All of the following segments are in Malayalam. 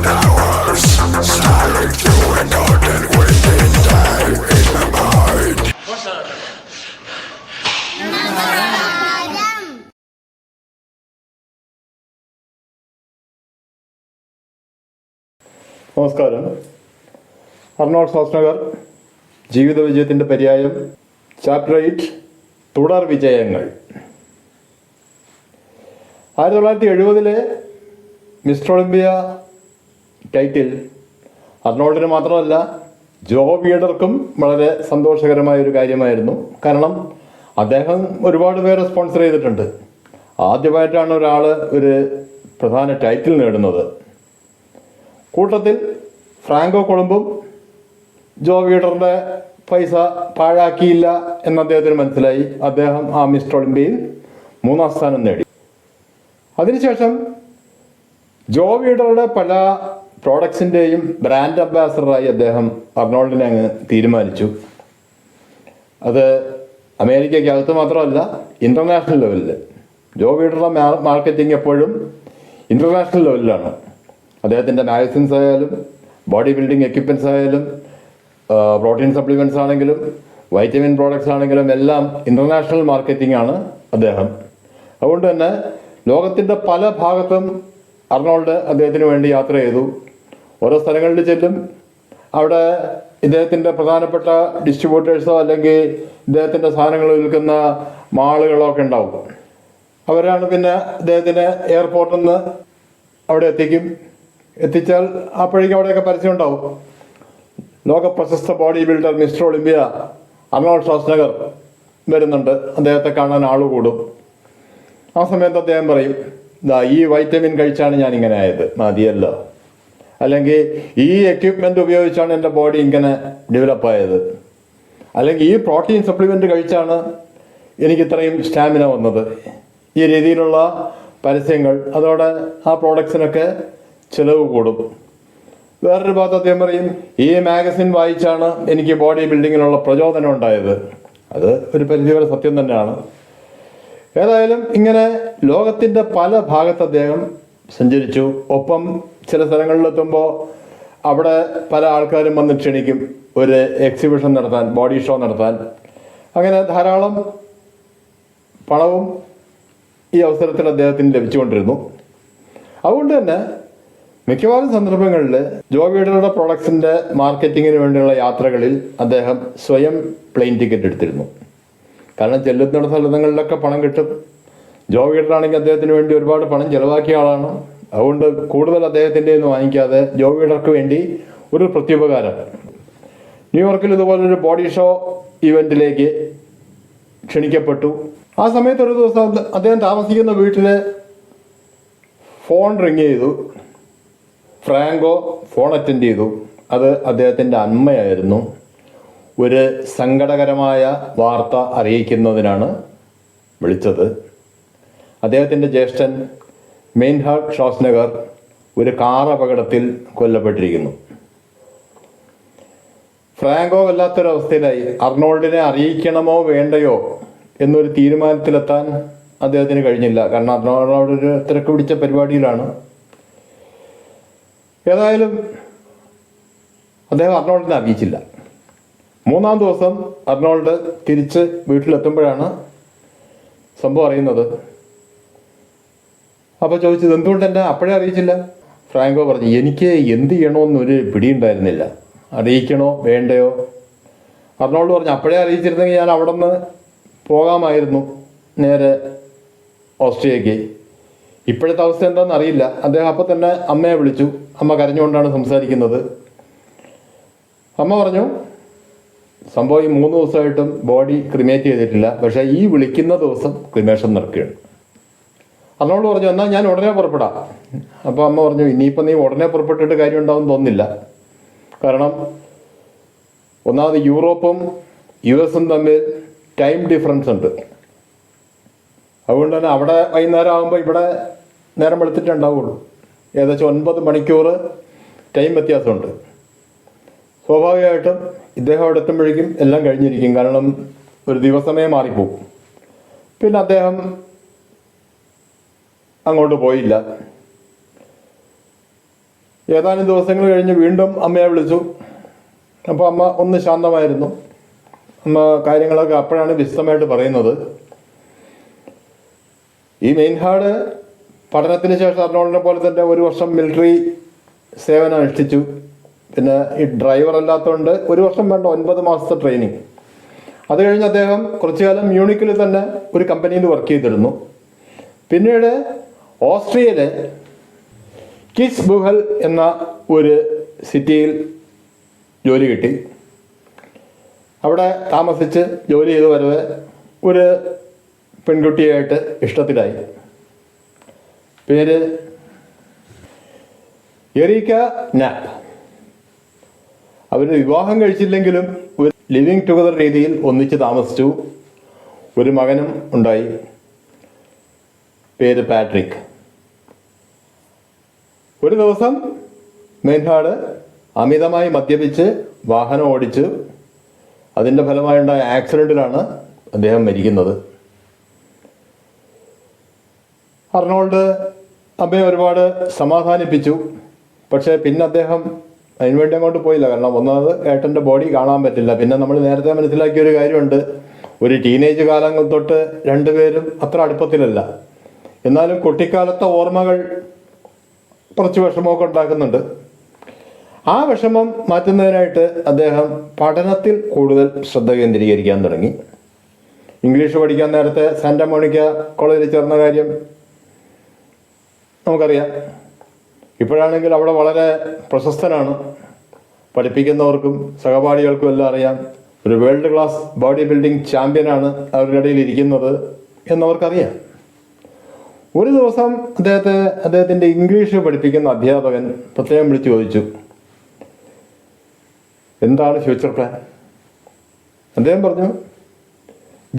നമസ്കാരം. അർണോൾഡ് ഷ്വാസ്നഗർ ജീവിത വിജയത്തിൻ്റെ പര്യായം ചാപ്റ്റർ 8 തുടർ വിജയങ്ങൾ. 1970 മിസ്റ്റർ ഒളിമ്പിയ ടൈറ്റിൽ അർണോൾഡിന് മാത്രമല്ല ജോ വീഡർക്കും വളരെ സന്തോഷകരമായ ഒരു കാര്യമായിരുന്നു. കാരണം അദ്ദേഹം ഒരുപാട് പേരെ സ്പോൺസർ ചെയ്തിട്ടുണ്ട്. ആദ്യമായിട്ടാണ് ഒരാൾ ഒരു പ്രധാന ടൈറ്റിൽ നേടുന്നത്. കൂട്ടത്തിൽ ഫ്രാങ്കോ കൊളംബും ജോ വീഡറിൻ്റെ പൈസ പാഴാക്കിയില്ല എന്ന് അദ്ദേഹത്തിന് മനസ്സിലായി. അദ്ദേഹം ആ മിസ്റ്റർ ഒളിമ്പിയയിൽ 3ാം സ്ഥാനം നേടി. അതിനുശേഷം ജോ വീഡറുടെ പല പ്രോഡക്ട്സിൻ്റെയും ബ്രാൻഡ് അംബാസഡറായി അദ്ദേഹം അർണോൾഡിനെ അങ്ങ് തീരുമാനിച്ചു. അത് അമേരിക്കയ്ക്കകത്ത് മാത്രമല്ല, ഇൻ്റർനാഷണൽ ലെവലിൽ. ജോ വീഡറുടെ മാർക്കറ്റിംഗ് എപ്പോഴും ഇൻ്റർനാഷണൽ ലെവലിലാണ്. അദ്ദേഹത്തിൻ്റെ മാഗസിൻസ് ആയാലും ബോഡി ബിൽഡിംഗ് എക്യുപ്മെൻറ്റ്സ് ആയാലും പ്രോട്ടീൻ സപ്ലിമെൻറ്റ്സ് ആണെങ്കിലും വൈറ്റമിൻ പ്രോഡക്ട്സ് ആണെങ്കിലും എല്ലാം ഇൻ്റർനാഷണൽ മാർക്കറ്റിംഗ് ആണ് അദ്ദേഹം. അതുകൊണ്ട് തന്നെ ലോകത്തിൻ്റെ പല ഭാഗത്തും അർണോൾഡ് അദ്ദേഹത്തിന് വേണ്ടി യാത്ര ചെയ്തു. ഓരോ സ്ഥലങ്ങളിൽ ചെല്ലും. അവിടെ ഇദ്ദേഹത്തിൻ്റെ പ്രധാനപ്പെട്ട ഡിസ്ട്രിബ്യൂട്ടേഴ്സോ അല്ലെങ്കിൽ ഇദ്ദേഹത്തിൻ്റെ സാധനങ്ങൾ വിൽക്കുന്ന മാളുകളോ ഒക്കെ ഉണ്ടാവും. അവരാണ് പിന്നെ അദ്ദേഹത്തിന് എയർപോർട്ടിൽ നിന്ന് അവിടെ എത്തിച്ചാൽ അപ്പോഴേക്കും അവിടെയൊക്കെ പരസ്യം ഉണ്ടാവും. ലോക പ്രശസ്ത body builder mister Olympia Arnold Schwarzenegger വരുന്നുണ്ട്, അദ്ദേഹത്തെ കാണാൻ ആൾ കൂടും. ആ സമയത്ത് അദ്ദേഹം പറയും, ഈ വൈറ്റമിൻ കഴിച്ചാണ് ഞാൻ ഇങ്ങനെ ആയത്, മതിയല്ലോ. അല്ലെങ്കിൽ ഈ എക്യുപ്മെൻ്റ് ഉപയോഗിച്ചാണ് എൻ്റെ ബോഡി ഇങ്ങനെ ഡെവലപ്പായത്. അല്ലെങ്കിൽ ഈ പ്രോട്ടീൻ സപ്ലിമെൻ്റ് കഴിച്ചാണ് എനിക്ക് ഇത്രയും സ്റ്റാമിന വന്നത്. ഈ രീതിയിലുള്ള പരസ്യങ്ങൾ, അതോടെ ആ പ്രോഡക്ട്സിനൊക്കെ ചിലവ് കൂടും. വേറൊരു ഭാഗത്ത് അദ്ദേഹം പറയും, ഈ മാഗസിൻ വായിച്ചാണ് എനിക്ക് ബോഡി ബിൽഡിങ്ങിനുള്ള പ്രചോദനം ഉണ്ടായത്. അത് ഒരു പരിധിവരെ സത്യം തന്നെയാണ്. ഏതായാലും ഇങ്ങനെ ലോകത്തിൻ്റെ പല ഭാഗത്ത് അദ്ദേഹം സഞ്ചരിച്ചു. ഒപ്പം ചില സ്ഥലങ്ങളിലെത്തുമ്പോൾ അവിടെ പല ആൾക്കാരും വന്ന് ക്ഷണിക്കും ഒരു എക്സിബിഷൻ നടത്താൻ, ബോഡി ഷോ നടത്താൻ. അങ്ങനെ ധാരാളം പണവും ഈ അവസരത്തിൽ അദ്ദേഹത്തിന് ലഭിച്ചുകൊണ്ടിരുന്നു. അതുകൊണ്ട് തന്നെ മിക്കവാറും സന്ദർഭങ്ങളിൽ ജോ വീഡറുടെ പ്രോഡക്ട്സിൻ്റെ മാർക്കറ്റിങ്ങിന് വേണ്ടിയുള്ള യാത്രകളിൽ അദ്ദേഹം സ്വയം പ്ലെയിൻ ടിക്കറ്റ് എടുത്തിരുന്നു. കാരണം ചെല്ലുന്ന സ്ഥലങ്ങളിലൊക്കെ പണം കിട്ടും. ജോ വീഡറാണെങ്കിൽ അദ്ദേഹത്തിന് വേണ്ടി ഒരുപാട് പണം ചിലവാക്കിയ ആളാണ്. അതുകൊണ്ട് കൂടുതൽ അദ്ദേഹത്തിൻ്റെ നിന്ന് വാങ്ങിക്കാതെ ജോ വീഡർക്ക് വേണ്ടി ഒരു പ്രത്യുപകാരം. ന്യൂയോർക്കിൽ ഇതുപോലൊരു ബോഡി ഷോ ഇവൻറ്റിലേക്ക് ക്ഷണിക്കപ്പെട്ടു. ആ സമയത്ത് ഒരു ദിവസം അദ്ദേഹം താമസിക്കുന്ന വീട്ടിൽ ഫോൺ റിങ് ചെയ്തു. ഫ്രാങ്കോ ഫോൺ അറ്റൻഡ് ചെയ്തു. അത് അദ്ദേഹത്തിൻ്റെ അമ്മയായിരുന്നു. ഒരു സങ്കടകരമായ വാർത്ത അറിയിക്കുന്നതിനാണ് വിളിച്ചത്. അദ്ദേഹത്തിൻ്റെ ജ്യേഷ്ഠൻ മെയിൻഹാർഡ് ഷ്വാസ്നഗർ ഒരു കാർ അപകടത്തിൽ കൊല്ലപ്പെട്ടിരിക്കുന്നു. ഫ്രാങ്കോ വല്ലാത്തൊരവസ്ഥയിലായി. അർണോൾഡിനെ അറിയിക്കണമോ വേണ്ടയോ എന്നൊരു തീരുമാനത്തിലെത്താൻ അദ്ദേഹത്തിന് കഴിഞ്ഞില്ല. കാരണം അർണോൾഡ് ഒരു തിരക്ക് പിടിച്ച പരിപാടിയിലാണ്. ഏതായാലും അദ്ദേഹം അർണോൾഡിനെ അറിയിച്ചില്ല. 3ാം ദിവസം അർണോൾഡ് തിരിച്ച് വീട്ടിലെത്തുമ്പോഴാണ് സംഭവം അറിയുന്നത്. അപ്പോൾ ചോദിച്ചത്, എന്തുകൊണ്ട് എന്നെ അപ്പോഴേ അറിയിച്ചില്ല? ഫ്രാങ്കോ പറഞ്ഞു, എനിക്ക് എന്ത് ചെയ്യണമെന്നൊരു പിടിയുണ്ടായിരുന്നില്ല, അറിയിക്കണോ വേണ്ടയോ. അർണോൾഡ് പറഞ്ഞു, അപ്പോഴേ അറിയിച്ചിരുന്നെങ്കിൽ ഞാൻ അവിടെ നിന്ന് പോകാമായിരുന്നു നേരെ ഓസ്ട്രിയയ്ക്ക്. ഇപ്പോഴത്തെ അവസ്ഥ എന്താണെന്ന് അറിയില്ല. അദ്ദേഹം അപ്പോൾ തന്നെ അമ്മയെ വിളിച്ചു. അമ്മ കരഞ്ഞുകൊണ്ടാണ് സംസാരിക്കുന്നത്. അമ്മ പറഞ്ഞു, സംഭവം ഈ 3 ദിവസമായിട്ടും ബോഡി ക്രിമേറ്റ് ചെയ്തിട്ടില്ല, പക്ഷേ ഈ വിളിക്കുന്ന ദിവസം ക്രിമേഷൻ നടക്കുകയാണ്. അർണോൾഡ് പറഞ്ഞു, എന്നാൽ ഞാൻ ഉടനെ പുറപ്പെടാം. അപ്പോൾ അമ്മ പറഞ്ഞു, ഇനിയിപ്പോൾ നീ ഉടനെ പുറപ്പെട്ടിട്ട് കാര്യം ഉണ്ടാവും തോന്നുന്നില്ല. കാരണം ഒന്നാമത് യൂറോപ്പും US-ഉം തമ്മിൽ ടൈം ഡിഫറൻസ് ഉണ്ട്. അതുകൊണ്ട് തന്നെ അവിടെ വൈകുന്നേരം ആകുമ്പോൾ ഇവിടെ നേരം വെളുത്തിട്ടേ ഉണ്ടാവുള്ളൂ. ഏകദേശം 9 മണിക്കൂർ ടൈം വ്യത്യാസമുണ്ട്. സ്വാഭാവികമായിട്ടും ഇദ്ദേഹം അവിടെ എത്തുമ്പോഴേക്കും എല്ലാം കഴിഞ്ഞിരിക്കും. കാരണം ഒരു ദിവസമേ മാറിപ്പോകും. പിന്നെ അദ്ദേഹം അങ്ങോട്ട് പോയില്ല. ഏതാനും ദിവസങ്ങൾ കഴിഞ്ഞ് വീണ്ടും അമ്മയെ വിളിച്ചു. അപ്പോൾ അമ്മ ഒന്ന് ശാന്തമായിരുന്നു. അമ്മ കാര്യങ്ങളൊക്കെ അപ്പോഴാണ് വിശദമായിട്ട് പറയുന്നത്. ഈ മെയിൻഹാർഡ് പഠനത്തിന് ശേഷം അർണോൾഡിനെ പോലെ തന്നെ 1 വർഷം മിലിറ്ററി സേവനം അനുഷ്ഠിച്ചു. പിന്നെ ഈ ഡ്രൈവർ അല്ലാത്തതുകൊണ്ട് 1 വർഷം വേണ്ട 9 മാസത്തെ ട്രെയിനിങ്. അത് കഴിഞ്ഞ് അദ്ദേഹം കുറച്ചു കാലം മ്യൂണിക്കിൽ തന്നെ ഒരു കമ്പനിയിൽ വർക്ക് ചെയ്തിരുന്നു. പിന്നീട് ഓസ്ട്രിയയിലെ കിസ് ബുഹൽ എന്ന ഒരു സിറ്റിയിൽ ജോലി കിട്ടി. അവിടെ താമസിച്ച് ജോലി ചെയ്ത് വരവെ ഒരു പെൺകുട്ടിയായിട്ട് ഇഷ്ടത്തിലായി. പേര് എറീക്ക നാപ്പ്. അവർ വിവാഹം കഴിച്ചില്ലെങ്കിലും ഒരു ലിവിങ് ടുഗദർ രീതിയിൽ ഒന്നിച്ച് താമസിച്ചു. ഒരു മകനും ഉണ്ടായി. പേര് പാട്രിക്. ഒരു ദിവസം മെയിൻഹാർഡ് അമിതമായി മദ്യപിച്ച് വാഹനം ഓടിച്ച് അതിൻ്റെ ഫലമായുണ്ടായ ആക്സിഡൻറ്റിലാണ് അദ്ദേഹം മരിക്കുന്നത്. അർണോൾഡ് അമ്മയെ ഒരുപാട് സമാധാനിപ്പിച്ചു. പക്ഷേ പിന്നെ അദ്ദേഹം അതിനുവേണ്ടി അങ്ങോട്ട് പോയില്ല. കാരണം ഒന്നാമത് ഏട്ടൻ്റെ ബോഡി കാണാൻ പറ്റില്ല. പിന്നെ നമ്മൾ നേരത്തെ മനസ്സിലാക്കിയ ഒരു കാര്യമുണ്ട്, ഒരു ടീനേജ് കാലങ്ങൾ തൊട്ട് രണ്ടുപേരും അത്ര അടുപ്പത്തിലല്ല. എന്നാലും കുട്ടിക്കാലത്തെ ഓർമ്മകൾ കുറച്ച് വിഷമമൊക്കെ ഉണ്ടാക്കുന്നുണ്ട്. ആ വിഷമം മാറ്റുന്നതിനായിട്ട് അദ്ദേഹം പഠനത്തിൽ കൂടുതൽ ശ്രദ്ധ കേന്ദ്രീകരിക്കാൻ തുടങ്ങി. ഇംഗ്ലീഷ് പഠിക്കാൻ നേരത്തെ സാന്റാ മോണിക്ക കോളേജിൽ ചേർന്ന കാര്യം നമുക്കറിയാം. ഇപ്പോഴാണെങ്കിൽ അവിടെ വളരെ പ്രശസ്തനാണ്. പഠിപ്പിക്കുന്നവർക്കും സഹപാഠികൾക്കും എല്ലാം അറിയാം. ഒരു വേൾഡ് ക്ലാസ് ബോഡി ബിൽഡിംഗ് ചാമ്പ്യനാണ് അവരുടെ ഇടയിൽ ഇരിക്കുന്നത് എന്നവർക്കറിയാം. ഒരു ദിവസം അദ്ദേഹത്തിൻ്റെ ഇംഗ്ലീഷ് പഠിപ്പിക്കുന്ന അധ്യാപകൻ പ്രത്യേകം വിളിച്ചു ചോദിച്ചു, എന്താണ് ഫ്യൂച്ചർ പ്ലാൻ? അദ്ദേഹം പറഞ്ഞു,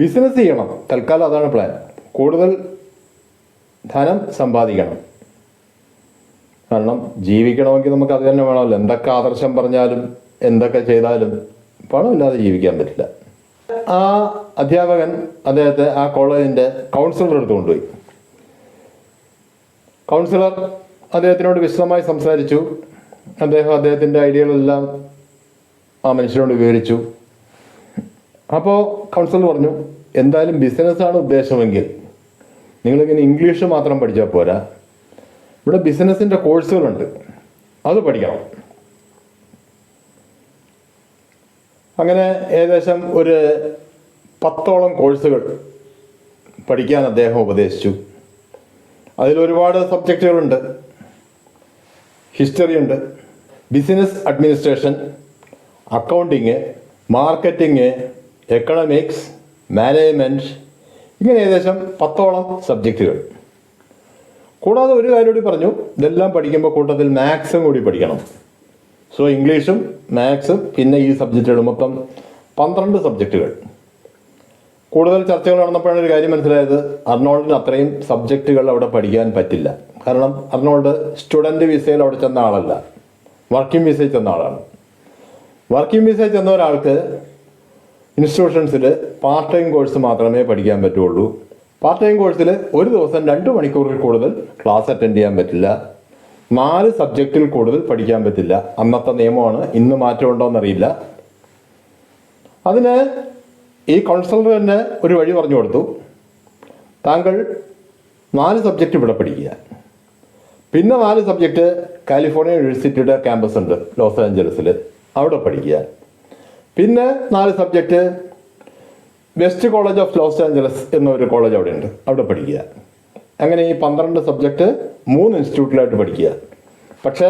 ബിസിനസ് ചെയ്യണം, തൽക്കാലം അതാണ് പ്ലാൻ. കൂടുതൽ ധനം സമ്പാദിക്കണം. കാരണം ജീവിക്കണമെങ്കിൽ നമുക്ക് അത് തന്നെ വേണമല്ലോ. എന്തൊക്കെ ആദർശം പറഞ്ഞാലും എന്തൊക്കെ ചെയ്താലും പണമില്ലാതെ ജീവിക്കാൻ പറ്റില്ല. ആ അധ്യാപകൻ അദ്ദേഹത്തെ ആ കോളേജിൻ്റെ കൗൺസിലർ എടുത്ത് കൊണ്ടുപോയി. കൗൺസിലർ അദ്ദേഹത്തിനോട് വിശദമായി സംസാരിച്ചു. അദ്ദേഹത്തിൻ്റെ ഐഡിയകളെല്ലാം ആ മനുഷ്യനോട് വിവരിച്ചു. അപ്പോൾ കൗൺസിലർ പറഞ്ഞു, എന്തായാലും ബിസിനസ്സാണ് ഉദ്ദേശമെങ്കിൽ നിങ്ങളിങ്ങനെ ഇംഗ്ലീഷ് മാത്രം പഠിച്ചാൽ പോരാ, ഇവിടെ ബിസിനസ്സിൻ്റെ കോഴ്സുകളുണ്ട്, അത് പഠിക്കണം. അങ്ങനെ ഏകദേശം ഒരു 10ഓളം കോഴ്സുകൾ പഠിക്കാൻ അദ്ദേഹം ഉപദേശിച്ചു. അതിലൊരുപാട് സബ്ജക്റ്റുകളുണ്ട്. ഹിസ്റ്ററി ഉണ്ട്, business administration, accounting, marketing, economics, management, ഇങ്ങനെ ഏകദേശം 10ഓളം സബ്ജക്റ്റുകൾ. കൂടാതെ ഒരു കാര്യം കൂടി പറഞ്ഞു, ഇതെല്ലാം പഠിക്കുമ്പോൾ കൂട്ടത്തിൽ മാത്സും കൂടി പഠിക്കണം. സോ ഇംഗ്ലീഷും മാത്സും പിന്നെ ഈ സബ്ജക്റ്റുകൾ മൊത്തം 12 സബ്ജക്റ്റുകൾ. കൂടുതൽ ചർച്ചകൾ നടന്നപ്പോഴാണ് ഒരു കാര്യം മനസ്സിലായത്, അർണോൾഡിന് അത്രയും സബ്ജക്റ്റുകൾ അവിടെ പഠിക്കാൻ പറ്റില്ല. കാരണം അർണോൾഡ് സ്റ്റുഡൻറ്റ് വിസയിൽ അവിടെ ചെന്ന ആളല്ല, വർക്കിംഗ് വിസയിൽ ചെന്ന ആളാണ്. വർക്കിംഗ് വിസയിൽ ചെന്ന ഒരാൾക്ക് ഇൻസ്റ്റിറ്റ്യൂഷൻസിൽ പാർട്ട് ടൈം കോഴ്സ് മാത്രമേ പഠിക്കാൻ പറ്റുള്ളൂ. പാർട്ട് ടൈം കോഴ്സിൽ ഒരു ദിവസം 2 മണിക്കൂറിൽ കൂടുതൽ ക്ലാസ് അറ്റൻഡ് ചെയ്യാൻ പറ്റില്ല. 4 സബ്ജക്റ്റിൽ കൂടുതൽ പഠിക്കാൻ പറ്റില്ല. അന്നത്തെ നിയമമാണ്, ഇന്ന് മാറ്റമുണ്ടോ എന്നറിയില്ല. അതിന് ഈ കൗൺസിലർ തന്നെ ഒരു വഴി പറഞ്ഞു കൊടുത്തു. താങ്കൾ 4 സബ്ജക്റ്റ് ഇവിടെ പഠിക്കുക, പിന്നെ 4 സബ്ജക്റ്റ് കാലിഫോർണിയ യൂണിവേഴ്സിറ്റിയുടെ ക്യാമ്പസ് ഉണ്ട് ലോസ് ആഞ്ചലസിൽ, അവിടെ പഠിക്കുക. പിന്നെ 4 subject west college of Los Angeles എന്നൊരു കോളേജ് അവിടെ ഉണ്ട്, അവിടെ പഠിക്കുക. അങ്ങനെ ഈ 12 സബ്ജക്റ്റ് 3 ഇൻസ്റ്റിറ്റ്യൂട്ടിലായിട്ട് പഠിക്കുക. പക്ഷേ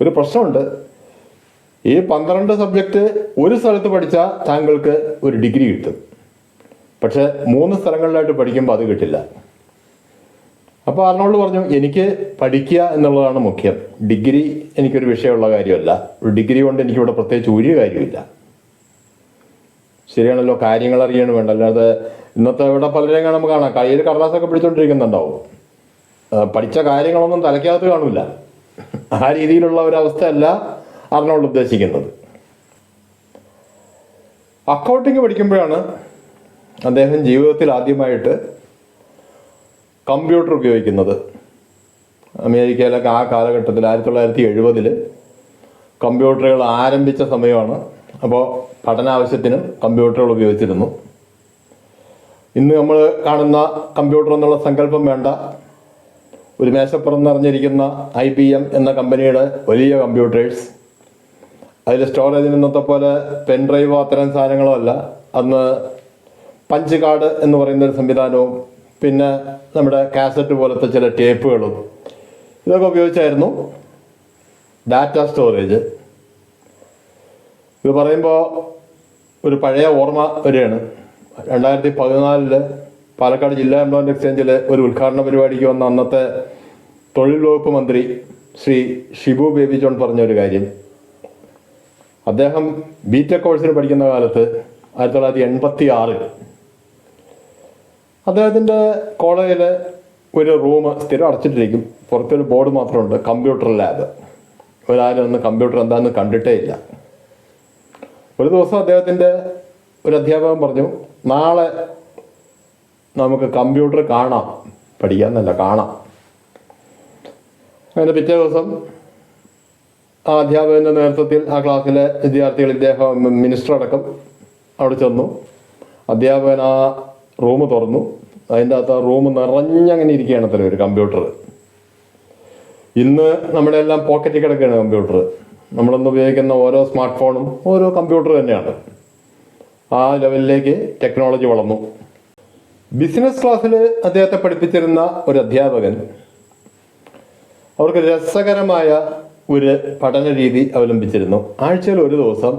ഒരു പ്രശ്നമുണ്ട്, ഈ 12 സബ്ജക്റ്റ് ഒരു സ്ഥലത്ത് പഠിച്ചാൽ താങ്കൾക്ക് ഒരു ഡിഗ്രി കിട്ടും. പക്ഷേ 3 സ്ഥലങ്ങളിലായിട്ട് പഠിക്കുമ്പോൾ അത് കിട്ടില്ല. അപ്പോൾ അർണോൾഡ് പറഞ്ഞു, എനിക്ക് പഠിക്കുക എന്നുള്ളതാണ് മുഖ്യം, ഡിഗ്രി എനിക്കൊരു വിഷയമുള്ള കാര്യമല്ല. ഒരു ഡിഗ്രി കൊണ്ട് എനിക്കിവിടെ പ്രത്യേകിച്ച് ഒരു കാര്യമില്ല. ശരിയാണല്ലോ, കാര്യങ്ങൾ അറിയണം വേണ്ട. അല്ലാതെ ഇന്നത്തെ ഇവിടെ പലരെയും കാണുമ്പോൾ കാണാം, കയ്യിൽ കടലാസൊക്കെ പിടിച്ചോണ്ടിരിക്കുന്നുണ്ടാവും, പഠിച്ച കാര്യങ്ങളൊന്നും തലയ്ക്കകത്ത് കാണില്ല. ആ രീതിയിലുള്ള ഒരവസ്ഥയല്ല അർണോൾഡ് ഉദ്ദേശിക്കുന്നത്. അക്കൗണ്ടിങ് പഠിക്കുമ്പോഴാണ് അദ്ദേഹം ജീവിതത്തിൽ ആദ്യമായിട്ട് കമ്പ്യൂട്ടർ ഉപയോഗിക്കുന്നത്. അമേരിക്കയിലൊക്കെ ആ കാലഘട്ടത്തിൽ 1970 കമ്പ്യൂട്ടറുകൾ ആരംഭിച്ച സമയമാണ്. അപ്പോൾ പഠനാവശ്യത്തിന് കമ്പ്യൂട്ടറുകൾ ഉപയോഗിച്ചിരുന്നു. ഇന്ന് നമ്മൾ കാണുന്ന കമ്പ്യൂട്ടർ എന്നുള്ള സങ്കല്പം വേണ്ട. ഒരു മേശപ്പുറം നിറഞ്ഞിരിക്കുന്ന IBM എന്ന കമ്പനിയുടെ വലിയ കമ്പ്യൂട്ടേഴ്സ്, അതിൽ സ്റ്റോറേജിന് ഇന്നത്തെ പോലെ പെൻഡ്രൈവോ അത്തരം സാധനങ്ങളോ അല്ല. അന്ന് പഞ്ച് കാർഡ് എന്ന് പറയുന്നൊരു സംവിധാനവും പിന്നെ നമ്മുടെ കാസറ്റ് പോലത്തെ ചില ടേപ്പുകളും ഇതൊക്കെ ഉപയോഗിച്ചായിരുന്നു ഡാറ്റ സ്റ്റോറേജ്. ഇത് പറയുമ്പോൾ ഒരു പഴയ ഓർമ്മ വരികയാണ്. 2014 പാലക്കാട് ജില്ലാ എംപ്ലോയ്മെൻറ്റ് എക്സ്ചേഞ്ചിൽ ഒരു ഉദ്ഘാടന പരിപാടിക്ക് വന്ന അന്നത്തെ തൊഴിൽ വകുപ്പ് മന്ത്രി ശ്രീ ഷിബു ബേബി ജോൺ പറഞ്ഞൊരു കാര്യം. അദ്ദേഹം ബിടെക് കോഴ്സിന് പഠിക്കുന്ന കാലത്ത് 1986 അദ്ദേഹത്തിൻ്റെ കോളേജിൽ ഒരു റൂം സ്ഥിരം അടച്ചിട്ടിരിക്കും. പുറത്തൊരു ബോർഡ് മാത്രമുണ്ട്, കമ്പ്യൂട്ടർ ലാബ്. ഒരാരും ഒന്ന് കമ്പ്യൂട്ടർ എന്താണെന്ന് കണ്ടിട്ടേ ഇല്ല. ഒരു ദിവസം അദ്ദേഹത്തിൻ്റെ ഒരു അധ്യാപകൻ പറഞ്ഞു, നാളെ നമുക്ക് കമ്പ്യൂട്ടർ കാണാം, പഠിക്കാമെന്നല്ല കാണാം. അങ്ങനെ പിറ്റേ ദിവസം ആ അധ്യാപകൻ്റെ നേതൃത്വത്തിൽ ആ ക്ലാസ്സിലെ വിദ്യാർത്ഥികൾ, ഇദ്ദേഹം മിനിസ്റ്റർ അടക്കം അവിടെ ചെന്നു. അധ്യാപകൻ ആ റൂം തുറന്നു. അതിൻ്റെ അകത്ത് ആ റൂം നിറഞ്ഞങ്ങനെ ഇരിക്കുകയാണ് അത്ര ഒരു കമ്പ്യൂട്ടർ. ഇന്ന് നമ്മുടെ എല്ലാം പോക്കറ്റിൽ കിടക്കുകയാണ് കമ്പ്യൂട്ടർ. നമ്മളൊന്ന് ഉപയോഗിക്കുന്ന ഓരോ സ്മാർട്ട് ഫോണും ഓരോ കമ്പ്യൂട്ടർ തന്നെയാണ്. ആ ലെവലിലേക്ക് ടെക്നോളജി വളർന്നു. ബിസിനസ് ക്ലാസ്സിൽ അദ്ദേഹത്തെ പഠിപ്പിച്ചിരുന്ന ഒരു അധ്യാപകൻ അവർക്ക് രസകരമായ ഒരു പഠന രീതി അവലംബിച്ചിരുന്നു. ആഴ്ചയിൽ ഒരു ദിവസം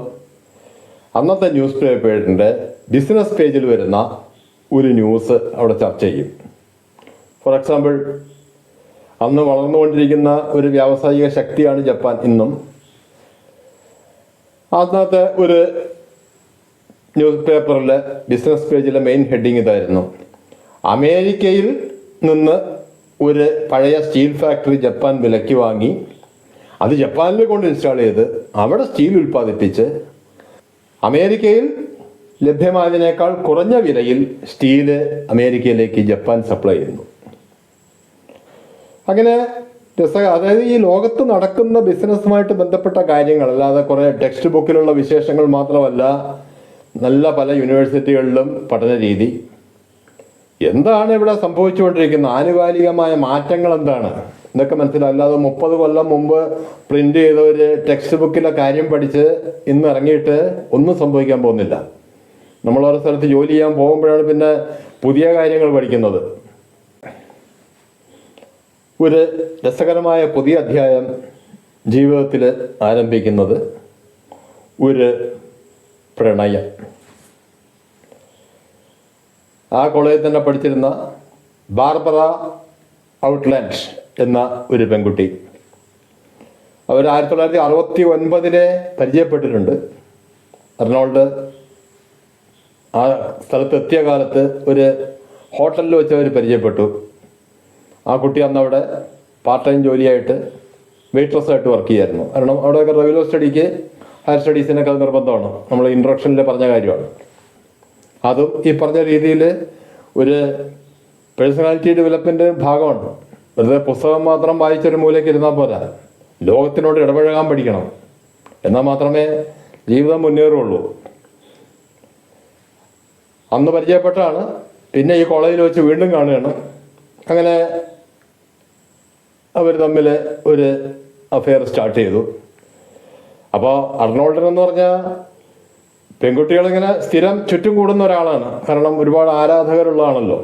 അന്നത്തെ ന്യൂസ് പേപ്പറിൻ്റെ ബിസിനസ് പേജിൽ വരുന്ന ഒരു ന്യൂസ് അവിടെ ചർച്ച ചെയ്യും. ഫോർ എക്സാമ്പിൾ, അന്ന് വളർന്നുകൊണ്ടിരിക്കുന്ന ഒരു വ്യാവസായിക ശക്തിയാണ് ജപ്പാൻ ഇന്നും. അന്നത്തെ ഒരു ന്യൂസ് പേപ്പറിലെ ബിസിനസ് പേജിലെ മെയിൻ ഹെഡിങ് ഇതായിരുന്നു: അമേരിക്കയിൽ നിന്ന് ഒരു പഴയ സ്റ്റീൽ ഫാക്ടറി ജപ്പാൻ വിലയ്ക്ക് വാങ്ങി അത് ജപ്പാനിൽ കൊണ്ട് ഇൻസ്റ്റാൾ ചെയ്ത് അവിടെ സ്റ്റീൽ ഉൽപ്പാദിപ്പിച്ച് അമേരിക്കയിൽ ലഭ്യമായതിനേക്കാൾ കുറഞ്ഞ വിലയിൽ സ്റ്റീല് അമേരിക്കയിലേക്ക് ജപ്പാൻ സപ്ലൈ ചെയ്യുന്നു. അങ്ങനെ അതായത് ഈ ലോകത്ത് നടക്കുന്ന ബിസിനസ്സുമായിട്ട് ബന്ധപ്പെട്ട കാര്യങ്ങൾ, അല്ലാതെ കുറേ ടെക്സ്റ്റ് ബുക്കിലുള്ള വിശേഷങ്ങൾ മാത്രമല്ല, നല്ല പല യൂണിവേഴ്സിറ്റികളിലും പഠന രീതി. എന്താണ് ഇവിടെ സംഭവിച്ചുകൊണ്ടിരിക്കുന്നത്, ആനുകാലികമായ മാറ്റങ്ങൾ എന്താണ് ഇതൊക്കെ മനസ്സിലല്ലാതെ 30 കൊല്ലം മുമ്പ് പ്രിന്റ് ചെയ്ത ഒരു ടെക്സ്റ്റ് ബുക്കിലെ കാര്യം പഠിച്ച് ഇന്ന് ഇറങ്ങിയിട്ട് ഒന്നും സംഭവിക്കാൻ പോകുന്നില്ല. നമ്മൾ ഓരോ സ്ഥലത്ത് ജോലി ചെയ്യാൻ പോകുമ്പോഴാണ് പിന്നെ പുതിയ കാര്യങ്ങൾ പഠിക്കുന്നത്. ഒരു രസകരമായ പുതിയ അധ്യായം ജീവിതത്തിൽ ആരംഭിക്കുന്നത് ഒരു പ്രണയം. ആ കോളേജിൽ തന്നെ പഠിച്ചിരുന്ന ബാർബറ ഔട്ട്ലാൻഡ് എന്ന ഒരു പെൺകുട്ടി, അവർ 1969 പരിചയപ്പെട്ടിട്ടുണ്ട്. അർണോൾഡ് ആ സ്ഥലത്തെത്തിയ കാലത്ത് ഒരു ഹോട്ടലിൽ വെച്ച് അവർ പരിചയപ്പെട്ടു. ആ കുട്ടി അന്ന് അവിടെ പാർട്ട് ടൈം ജോലിയായിട്ട് വെയിറ്റ്രസ്സായിട്ട് വർക്ക് ചെയ്യായിരുന്നു. കാരണം അവിടെയൊക്കെ റെഗുലർ സ്റ്റഡിക്ക് ഹയർ സ്റ്റഡീസിനൊക്കെ അത് നിർബന്ധമാണ്. നമ്മൾ ഇൻട്രൊഡക്ഷനിൽ പറഞ്ഞ കാര്യമാണ്. അതും ഈ പറഞ്ഞ രീതിയിൽ ഒരു പേഴ്സണാലിറ്റി ഡെവലപ്മെൻറ്റ് ഭാഗമാണ്. വെറുതെ പുസ്തകം മാത്രം വായിച്ചൊരു മൂലയ്ക്ക് ഇരുന്നാൽ പോരാ, ലോകത്തിനോട് ഇടപഴകാൻ പഠിക്കണം. എന്നാൽ മാത്രമേ ജീവിതം മുന്നേറുള്ളൂ. അന്ന് പരിചയപ്പെട്ടാണ്, പിന്നെ ഈ കോളേജിൽ വെച്ച് വീണ്ടും കാണുകയാണ്. അങ്ങനെ അവർ തമ്മിൽ ഒരു അഫെയർ സ്റ്റാർട്ട് ചെയ്തു. അപ്പോൾ അർണോൾഡൻ എന്ന് പറഞ്ഞാൽ പെൺകുട്ടികളിങ്ങനെ സ്ഥിരം ചുറ്റും കൂടുന്ന ഒരാളാണ്. കാരണം ഒരുപാട് ആരാധകരുള്ളതാണല്ലോ.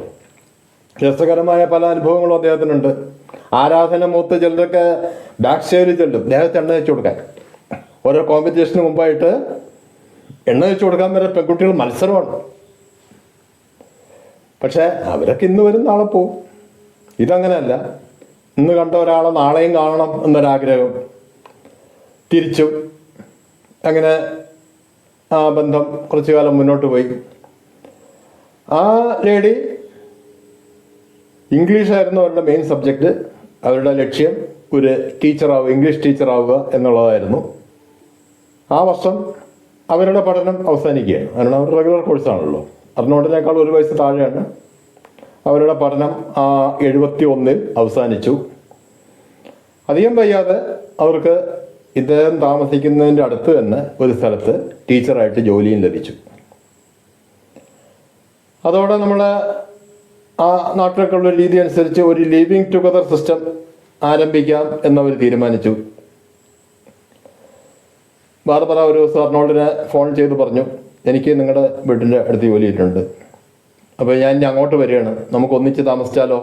രസകരമായ പല അനുഭവങ്ങളും അദ്ദേഹത്തിനുണ്ട്. ആരാധന മൂത്ത് ചിലരൊക്കെ ബാക്ക് സ്റ്റേജിൽ ചെല്ലും ദേഹത്ത് എണ്ണ വെച്ച് കൊടുക്കാൻ. ഓരോ കോമ്പറ്റീഷന് മുമ്പായിട്ട് എണ്ണ വെച്ച് കൊടുക്കാൻ വരെ പെൺകുട്ടികൾ മത്സരമാണ്. പക്ഷേ അവരൊക്കെ ഇന്ന് വരും നാളെ പോവും. ഇതങ്ങനെയല്ല. ഇന്ന് കണ്ട ഒരാളെ നാളെയും കാണണം എന്നൊരാഗ്രഹം. തിരിച്ചും അങ്ങനെ ആ ബന്ധം കുറച്ചു കാലം മുന്നോട്ട് പോയി. ആ ലേഡി ഇംഗ്ലീഷായിരുന്നു അവരുടെ മെയിൻ സബ്ജക്റ്റ്. അവരുടെ ലക്ഷ്യം ഒരു ടീച്ചറാവുക, ഇംഗ്ലീഷ് ടീച്ചറാവുക എന്നുള്ളതായിരുന്നു. ആ വർഷം അവരുടെ പഠനം അവസാനിക്കുകയാണ്. കാരണം അവർ റെഗുലർ കോഴ്സാണല്ലോ. അർണോൾഡിനേക്കാൾ 1 വയസ്സ് താഴെയാണ്. അവരുടെ പഠനം 71 അവസാനിച്ചു. അധികം വയ്യാതെ അവർക്ക് ഇദ്ദേഹം താമസിക്കുന്നതിൻ്റെ അടുത്ത് തന്നെ ഒരു സ്ഥലത്ത് ടീച്ചറായിട്ട് ജോലിയും ലഭിച്ചു. അതോടെ നമ്മുടെ ആ നാട്ടിലൊക്കെ ഉള്ള രീതി അനുസരിച്ച് ഒരു ലിവിങ് ടുഗദർ സിസ്റ്റം ആരംഭിക്കാം എന്നവർ തീരുമാനിച്ചു. ബാർബറ ഒരു ദിവസം അർണോൾഡിനെ ഫോൺ ചെയ്ത് പറഞ്ഞു, എനിക്ക് നിങ്ങളുടെ വീട്ടിൻ്റെ അടുത്ത് ജോലി ചെയ്തിട്ടുണ്ട്, അപ്പോൾ ഞാൻ ഇനി അങ്ങോട്ട് വരികയാണ്, നമുക്ക് ഒന്നിച്ച് താമസിച്ചാലോ?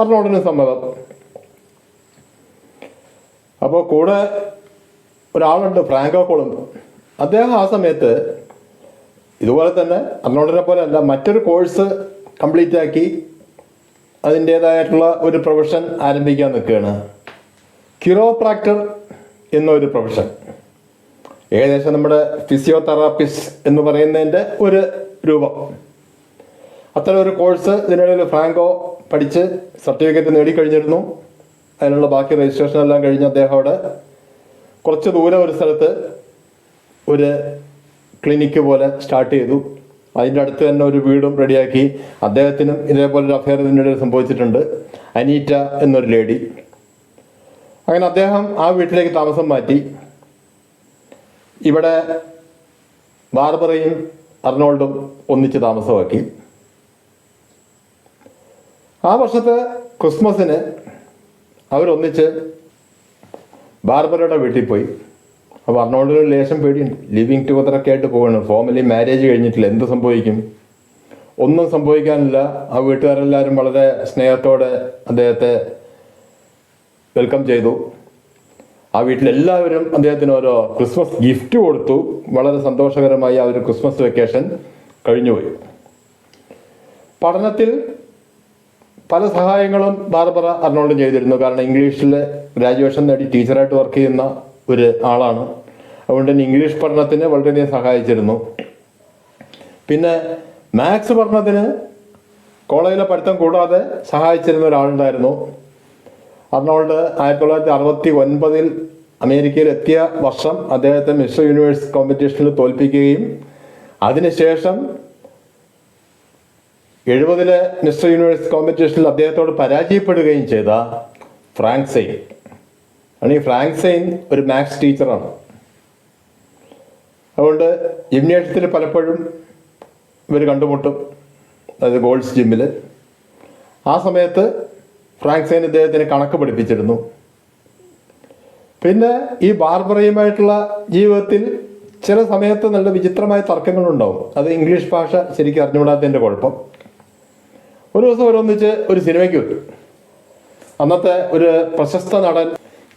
അർണോൾഡിന് സമ്മതം. അപ്പോൾ കൂടെ ഒരാളുണ്ട്, ഫ്രാങ്കോ കൊളംബോ. അദ്ദേഹം ആ സമയത്ത് ഇതുപോലെ തന്നെ അർണോൾഡിനെ പോലെ അല്ല, മറ്റൊരു കോഴ്സ് കംപ്ലീറ്റ് ആക്കി അതിൻ്റേതായിട്ടുള്ള ഒരു പ്രൊഫഷൻ ആരംഭിക്കാൻ നിൽക്കുകയാണ്. കിറോപ്രാക്ടർ എന്നൊരു പ്രൊഫഷൻ, ഏകദേശം നമ്മുടെ ഫിസിയോതെറാപ്പിസ്റ്റ് എന്ന് പറയുന്നതിൻ്റെ ഒരു രൂപം. അത്തരം ഒരു കോഴ്സ് ഇതിനിടയിൽ ഫ്രാങ്കോ പഠിച്ച് സർട്ടിഫിക്കറ്റ് നേടിക്കഴിഞ്ഞിരുന്നു. അതിനുള്ള ബാക്കി രജിസ്ട്രേഷൻ എല്ലാം കഴിഞ്ഞ് അദ്ദേഹം അവിടെ കുറച്ച് ദൂരം ഒരു സ്ഥലത്ത് ഒരു ക്ലിനിക്ക് പോലെ സ്റ്റാർട്ട് ചെയ്തു. അതിൻ്റെ അടുത്ത് തന്നെ ഒരു വീടും റെഡിയാക്കി. അദ്ദേഹത്തിനും ഇതേപോലൊരു അഫെയർ ഇതിൻ്റെ ഇടയിൽ സംഭവിച്ചിട്ടുണ്ട്, അനീറ്റ എന്നൊരു ലേഡി. അങ്ങനെ അദ്ദേഹം ആ വീട്ടിലേക്ക് താമസം മാറ്റി. ഇവിടെ ബാർബറയും അർണോൾഡും ഒന്നിച്ച് താമസമാക്കി. ആ വർഷത്തെ ക്രിസ്മസിന് അവരൊന്നിച്ച് ബാർബറയുടെ വീട്ടിൽ പോയി. അപ്പോൾ അർണോൾഡിന് ലേശം പേടിയുണ്ട്, ലിവിങ് ടുഗദറൊക്കെ ആയിട്ട് പോവുകയാണ്, ഫോർമലി മാരേജ് കഴിഞ്ഞിട്ടില്ല, എന്ത് സംഭവിക്കും? ഒന്നും സംഭവിക്കാനില്ല. ആ വീട്ടുകാരെല്ലാവരും വളരെ സ്നേഹത്തോടെ അദ്ദേഹത്തെ വെൽക്കം ചെയ്തു. ആ വീട്ടിലെല്ലാവരും അദ്ദേഹത്തിന് ഓരോ ക്രിസ്മസ് ഗിഫ്റ്റ് കൊടുത്തു. വളരെ സന്തോഷകരമായി ആ ഒരു ക്രിസ്മസ് വെക്കേഷൻ കഴിഞ്ഞുപോയി. പഠനത്തിൽ പല സഹായങ്ങളും ബാർബറ അർണോൾഡ് ചെയ്തിരുന്നു. കാരണം ഇംഗ്ലീഷിൽ ഗ്രാജുവേഷൻ നേടി ടീച്ചറായിട്ട് വർക്ക് ചെയ്യുന്ന ഒരു ആളാണ്. അതുകൊണ്ട് തന്നെ ഇംഗ്ലീഷ് പഠനത്തിന് വളരെയധികം സഹായിച്ചിരുന്നു. പിന്നെ മാത്സ് പഠനത്തിന് കോളേജിലെ പഠിത്തം കൂടാതെ സഹായിച്ചിരുന്ന ഒരാളുണ്ടായിരുന്നു. അർണോൾഡ് 1969 അമേരിക്കയിൽ എത്തിയ വർഷം അദ്ദേഹത്തെ മിസ്റ്റർ യൂണിവേഴ്സ് കോമ്പറ്റീഷനിൽ തോൽപ്പിക്കുകയും അതിനുശേഷം 70 മിസ്റ്റർ യൂണിവേഴ്സ് കോമ്പറ്റീഷനിൽ അദ്ദേഹത്തോട് പരാജയപ്പെടുകയും ചെയ്ത ഫ്രാങ്ക് സെയിൻ ആണ്. ഈ ഫ്രാങ്ക് സെയിൻ ഒരു മാത്സ് ടീച്ചറാണ്. അതുകൊണ്ട് ജിംനേഷ്യത്തിൽ പലപ്പോഴും ഇവർ കണ്ടുമുട്ടും, അതായത് ഗോൾഡ്സ് ജിമ്മിൽ. ആ സമയത്ത് ഫ്രാങ്ക് സെയിൻ ഇദ്ദേഹത്തിന് കണക്ക് പഠിപ്പിച്ചിരുന്നു. പിന്നെ ഈ ബാർബറയുമായിട്ടുള്ള ജീവിതത്തിൽ ചില സമയത്ത് നല്ല വിചിത്രമായ തർക്കങ്ങളുണ്ടാവും. അത് ഇംഗ്ലീഷ് ഭാഷ ശരിക്കും അറിഞ്ഞുകൂടാത്തതിൻ്റെ കുഴപ്പം. ഒരു ദിവസം അവരൊന്നിച്ച് ഒരു സിനിമയ്ക്ക് വരും. അന്നത്തെ ഒരു പ്രശസ്ത നടൻ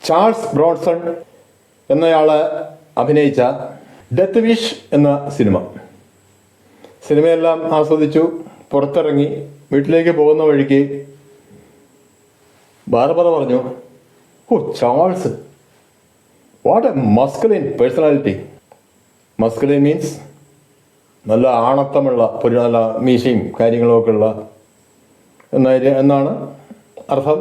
ചാൾസ് ബ്രോൺസൺ എന്നയാളെ അഭിനയിച്ച ഡെത്ത് വിഷ് എന്ന സിനിമയെല്ലാം ആസ്വദിച്ചു. പുറത്തിറങ്ങി വീട്ടിലേക്ക് പോകുന്ന വഴിക്ക് ബാർബറ പറഞ്ഞു, oh Charles, what a masculine personality. Masculine means നല്ല ആണത്തമുള്ള, നല്ല മീശയും കാര്യങ്ങളുമൊക്കെ ഉള്ള എന്നാണ് അർത്ഥം.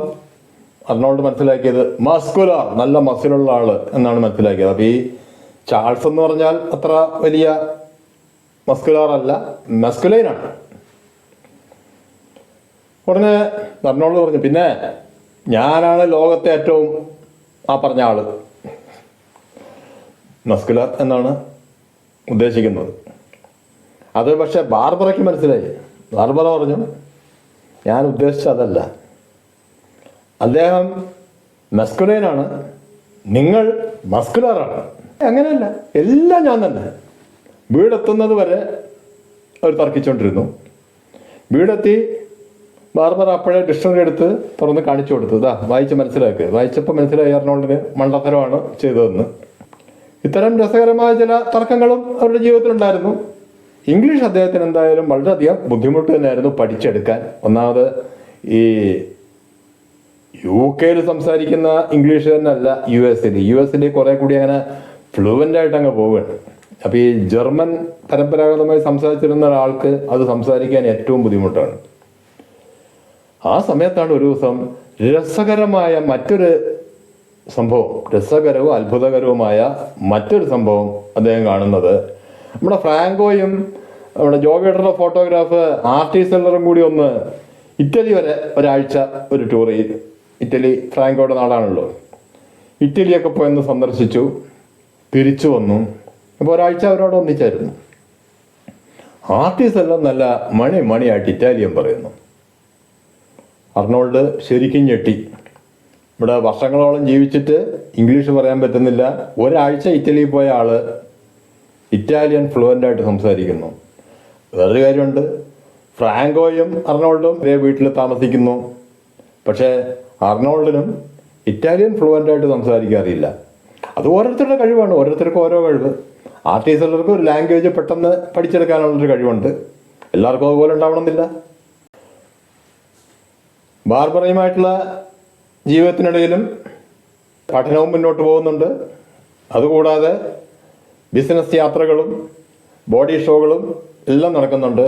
അർണോൾഡ് മനസ്സിലാക്കിയത് മസ്കുലാർ, നല്ല മസിലുള്ള ആള് എന്നാണ് മനസ്സിലാക്കിയത്. അപ്പോൾ ഈ ചാൾസ് എന്ന് പറഞ്ഞാൽ അത്ര വലിയ മസ്കുലാർ അല്ല, മസ്കുലൈനാണ്. ഉടനെ അർണോൾഡ് പറഞ്ഞു, പിന്നെ ഞാനാണ് ലോകത്തെ ഏറ്റവും ആ പറഞ്ഞ ആള്. മസ്കുലർ എന്നാണ് ഉദ്ദേശിക്കുന്നത്. അത് പക്ഷെ ബാർബറയ്ക്ക് മനസ്സിലായി. ബാർബറ പറഞ്ഞു, ഞാൻ ഉദ്ദേശിച്ചതല്ല, അദ്ദേഹം മസ്കുലൈനാണ്, നിങ്ങൾ മസ്കുലറാണ്. അങ്ങനെയല്ല, എല്ലാം ഞാൻ തന്നെ. വീടെത്തുന്നത് വരെ അവർ തർക്കിച്ചുകൊണ്ടിരുന്നു. വീടെത്തി ബാർബറ അപ്പോഴേ ഡിക്ഷണറി എടുത്ത് തുറന്ന് കാണിച്ചു കൊടുത്തു, ഇതാ വായിച്ച് മനസ്സിലാക്കുക. വായിച്ചപ്പോൾ മനസ്സിലായി അർണോൾഡിന് മണ്ടത്തരമാണ് ചെയ്തതെന്ന്. ഇത്തരം രസകരമായ ചില തർക്കങ്ങളും അവരുടെ ജീവിതത്തിലുണ്ടായിരുന്നു. ഇംഗ്ലീഷ് അദ്ദേഹത്തിന് എന്തായാലും വളരെയധികം ബുദ്ധിമുട്ട് തന്നെയായിരുന്നു പഠിച്ചെടുക്കാൻ. ഒന്നാമത് ഈ UK സംസാരിക്കുന്ന ഇംഗ്ലീഷ് തന്നെ അല്ല യു എസിൽ കുറെ കൂടി അങ്ങനെ ഫ്ലുവൻ്റ് ആയിട്ട് അങ്ങ് പോവുകയാണ്. അപ്പോൾ ഈ ജർമ്മൻ പരമ്പരാഗതമായി സംസാരിച്ചിരുന്ന ഒരാൾക്ക് അത് സംസാരിക്കാൻ ഏറ്റവും ബുദ്ധിമുട്ടാണ്. ആ സമയത്താണ് ഒരു ദിവസം രസകരമായ മറ്റൊരു സംഭവം, രസകരവും അത്ഭുതകരവുമായ മറ്റൊരു സംഭവം അദ്ദേഹം കാണുന്നത്. നമ്മുടെ ഫ്രാങ്കോയും നമ്മുടെ ജോബിയുടെ ഫോട്ടോഗ്രാഫ് ആർട്ടി സെല്ലറും കൂടി ഇറ്റലി വരെ ഒരാഴ്ച ഒരു ടൂർ ചെയ്തു. ഇറ്റലി ഫ്രാങ്കോയുടെ നാടാണല്ലോ. ഇറ്റലിയൊക്കെ പോയെന്ന് സന്ദർശിച്ചു, തിരിച്ചു വന്നു. അപ്പോൾ ഒരാഴ്ച അവരോട് ഒന്നിച്ചായിരുന്നു. ആർട്ടിസ്റ്റ് എല്ലാം നല്ല മണിയായിട്ട് ഇറ്റാലിയൻ പറയുന്നു. അർണോൾഡ് ശരിക്കും ഞെട്ടി. ഇവിടെ വർഷങ്ങളോളം ജീവിച്ചിട്ട് ഇംഗ്ലീഷ് പറയാൻ പറ്റുന്നില്ല. ഒരാഴ്ച ഇറ്റലിയിൽ പോയ ആള് ഇറ്റാലിയൻ ഫ്ലുവൻ്റായിട്ട് സംസാരിക്കുന്നു. വേറൊരു കാര്യമുണ്ട്, ഫ്രാങ്കോയും അർണോൾഡും ഒരേ വീട്ടിൽ താമസിക്കുന്നു. പക്ഷേ അർണോൾഡിനും ഇറ്റാലിയൻ ഫ്ലുവൻ്റായിട്ട് സംസാരിക്കാറില്ല. അത് ഓരോരുത്തരുടെ കഴിവാണ്, ഓരോരുത്തർക്കും ഓരോ കഴിവ്. ആർട്ടിസ്റ്റുകൾക്ക് ഒരു ലാംഗ്വേജ് പെട്ടെന്ന് പഠിച്ചെടുക്കാനുള്ളൊരു കഴിവുണ്ട്, എല്ലാവർക്കും അതുപോലെ ഉണ്ടാവണമെന്നില്ല. ബാർബറയുമായിട്ടുള്ള ജീവിതത്തിനിടയിലും പഠനവും മുന്നോട്ട് പോകുന്നുണ്ട്. അതുകൂടാതെ ബിസിനസ് യാത്രകളും ബോഡി ഷോകളും എല്ലാം നടക്കുന്നുണ്ട്.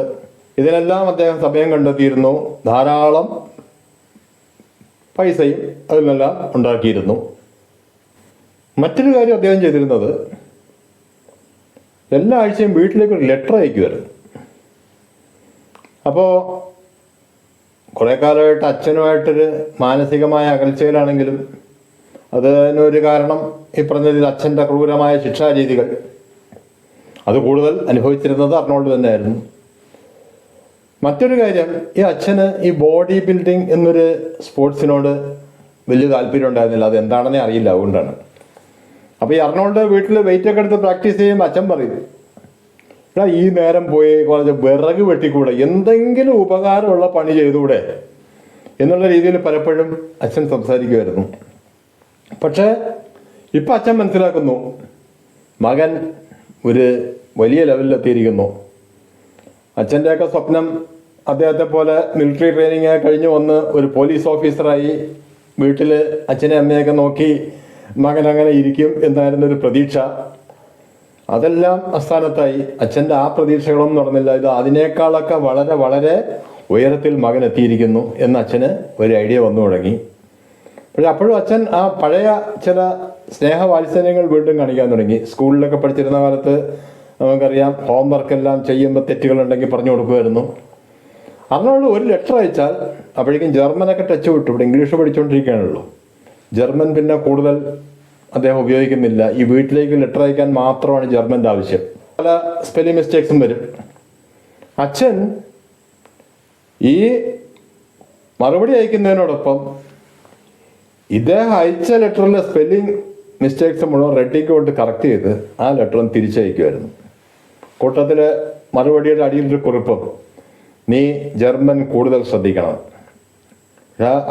ഇതിനെല്ലാം അദ്ദേഹം സമയം കണ്ടെത്തിയിരുന്നു. ധാരാളം പൈസയും അതിനെല്ലാം ഉണ്ടാക്കിയിരുന്നു. മറ്റൊരു കാര്യം അദ്ദേഹം ചെയ്തിരുന്നത്, എല്ലാ ആഴ്ചയും വീട്ടിലേക്ക് ഒരു ലെറ്റർ അയക്കുമായിരുന്നു. അപ്പോൾ കുറേ കാലമായിട്ട് അച്ഛനുമായിട്ടൊരു മാനസികമായ അകൽച്ചയിലാണെങ്കിലും അതിനൊരു കാരണം ഈ പറഞ്ഞതിൽ അച്ഛൻ്റെ ക്രൂരമായ ശിക്ഷാരീതികൾ, അത് കൂടുതൽ അനുഭവിച്ചിരുന്നത് അർണോൾഡ് തന്നെയായിരുന്നു. മറ്റൊരു കാര്യം, ഈ അച്ഛന് ഈ ബോഡി ബിൽഡിംഗ് എന്നൊരു സ്പോർട്സിനോട് വലിയ താല്പര്യം ഉണ്ടായിരുന്നില്ല. അത് എന്താണെന്നേ അറിയില്ല, അതുകൊണ്ടാണ്. അപ്പോൾ ഈ അർണോൾഡ് വീട്ടിൽ വെയിറ്റൊക്കെ എടുത്ത് പ്രാക്ടീസ് ചെയ്യുമ്പോൾ അച്ഛൻ പറയും, എടാ ഈ നേരം പോയി കുറച്ച് വിറക് വെട്ടിക്കൂടെ, എന്തെങ്കിലും ഉപകാരമുള്ള പണി ചെയ്തുകൂടെ എന്നുള്ള രീതിയിൽ പലപ്പോഴും അച്ഛൻ സംസാരിക്കുമായിരുന്നു. പക്ഷേ ഇപ്പം അച്ഛൻ മനസ്സിലാക്കുന്നു, മകൻ ഒരു വലിയ ലെവലിലെത്തിയിരിക്കുന്നു. അച്ഛൻ്റെയൊക്കെ സ്വപ്നം അദ്ദേഹത്തെ പോലെ മിലിറ്ററി ട്രെയിനിങ് കഴിഞ്ഞ് വന്ന് ഒരു പോലീസ് ഓഫീസറായി വീട്ടിൽ അച്ഛനെ അമ്മയൊക്കെ നോക്കി മകൻ അങ്ങനെ ഇരിക്കും എന്നായിരുന്നൊരു പ്രതീക്ഷ. അതെല്ലാം അസ്ഥാനത്തായി. അച്ഛൻ്റെ ആ പ്രതീക്ഷകളൊന്നും നടന്നില്ല. ഇത് അതിനേക്കാളൊക്കെ വളരെ വളരെ ഉയരത്തിൽ മകൻ എത്തിയിരിക്കുന്നു എന്ന് അച്ഛന് ഒരു ഐഡിയ വന്നു തുടങ്ങി. പക്ഷെ അപ്പോഴും അച്ഛൻ ആ പഴയ ചില സ്നേഹവാത്സല്യങ്ങൾ വീണ്ടും കാണിക്കാൻ തുടങ്ങി. സ്കൂളിലൊക്കെ പഠിച്ചിരുന്ന കാലത്ത് നമുക്കറിയാം, ഹോംവർക്കെല്ലാം ചെയ്യുമ്പോൾ തെറ്റുകളുണ്ടെങ്കിൽ പറഞ്ഞു കൊടുക്കുമായിരുന്നു. അർണോൾഡ് ഒരു ലെറ്റർ അയച്ചാൽ അപ്പോഴേക്കും ജർമ്മനൊക്കെ ടച്ച് വിട്ടു. ഇവിടെ ഇംഗ്ലീഷ് പഠിച്ചുകൊണ്ടിരിക്കുകയാണല്ലോ. ജർമ്മൻ പിന്നെ കൂടുതൽ അദ്ദേഹം ഉപയോഗിക്കുന്നില്ല. ഈ വീട്ടിലേക്ക് ലെറ്റർ അയക്കാൻ മാത്രമാണ് ജർമ്മൻ്റെ ആവശ്യം. പല സ്പെല്ലിംഗ് മിസ്റ്റേക്സും വരും. അച്ഛൻ ഈ മറുപടി അയക്കുന്നതിനോടൊപ്പം ഇദ്ദേഹം അയച്ച ലെറ്ററിലെ സ്പെല്ലിംഗ് മിസ്റ്റേക്സ് മുഴുവൻ റെഡിക്ക് കൊണ്ട് കറക്റ്റ് ചെയ്ത് ആ ലെറ്ററും തിരിച്ചയക്കുമായിരുന്നു. കൂട്ടത്തിൽ മറുപടിയുടെ അടിയിലൊരു കുറിപ്പും, നീ ജർമ്മൻ കൂടുതൽ ശ്രദ്ധിക്കണം.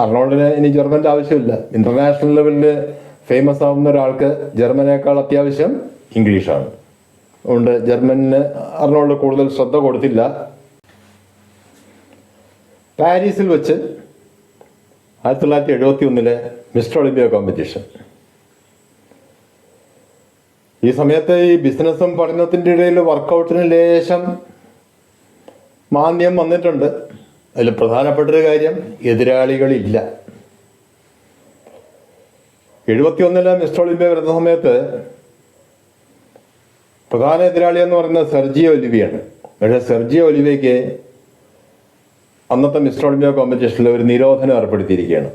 അർണോൾഡിന് ഇനി ജർമ്മൻ്റെ ആവശ്യമില്ല. ഇൻ്റർനാഷണൽ ലെവലിൽ ഫേമസ് ആവുന്ന ഒരാൾക്ക് ജർമ്മനേക്കാൾ അത്യാവശ്യം ഇംഗ്ലീഷാണ്. അതുകൊണ്ട് ജർമ്മനിന് അർണോൾഡ് കൂടുതൽ ശ്രദ്ധ കൊടുത്തില്ല. പാരീസിൽ വെച്ച് 1971 മിസ്റ്റർ ഒളിമ്പിയ കോമ്പറ്റീഷൻ. ഈ സമയത്ത് ഈ ബിസിനസ്സും പഠനത്തിൻ്റെ ഇടയിൽ വർക്കൗട്ടിന് ലേശം മാന്ദ്യം വന്നിട്ടുണ്ട്. അതിൽ പ്രധാനപ്പെട്ടൊരു കാര്യം, എതിരാളികളില്ല. 71 മിസ്റ്റർ ഒളിമ്പിയ വരുന്ന സമയത്ത് പ്രധാന എതിരാളി എന്ന് പറയുന്നത് സെർജിയോ ഒലിവിയാണ്. പക്ഷേ സെർജിയോ ഒലിവിയയ്ക്ക് അന്നത്തെ മിസ്റ്റർ ഒളിമ്പിയ കോമ്പറ്റീഷനിൽ ഒരു നിരോധനം ഏർപ്പെടുത്തിയിരിക്കുകയാണ്.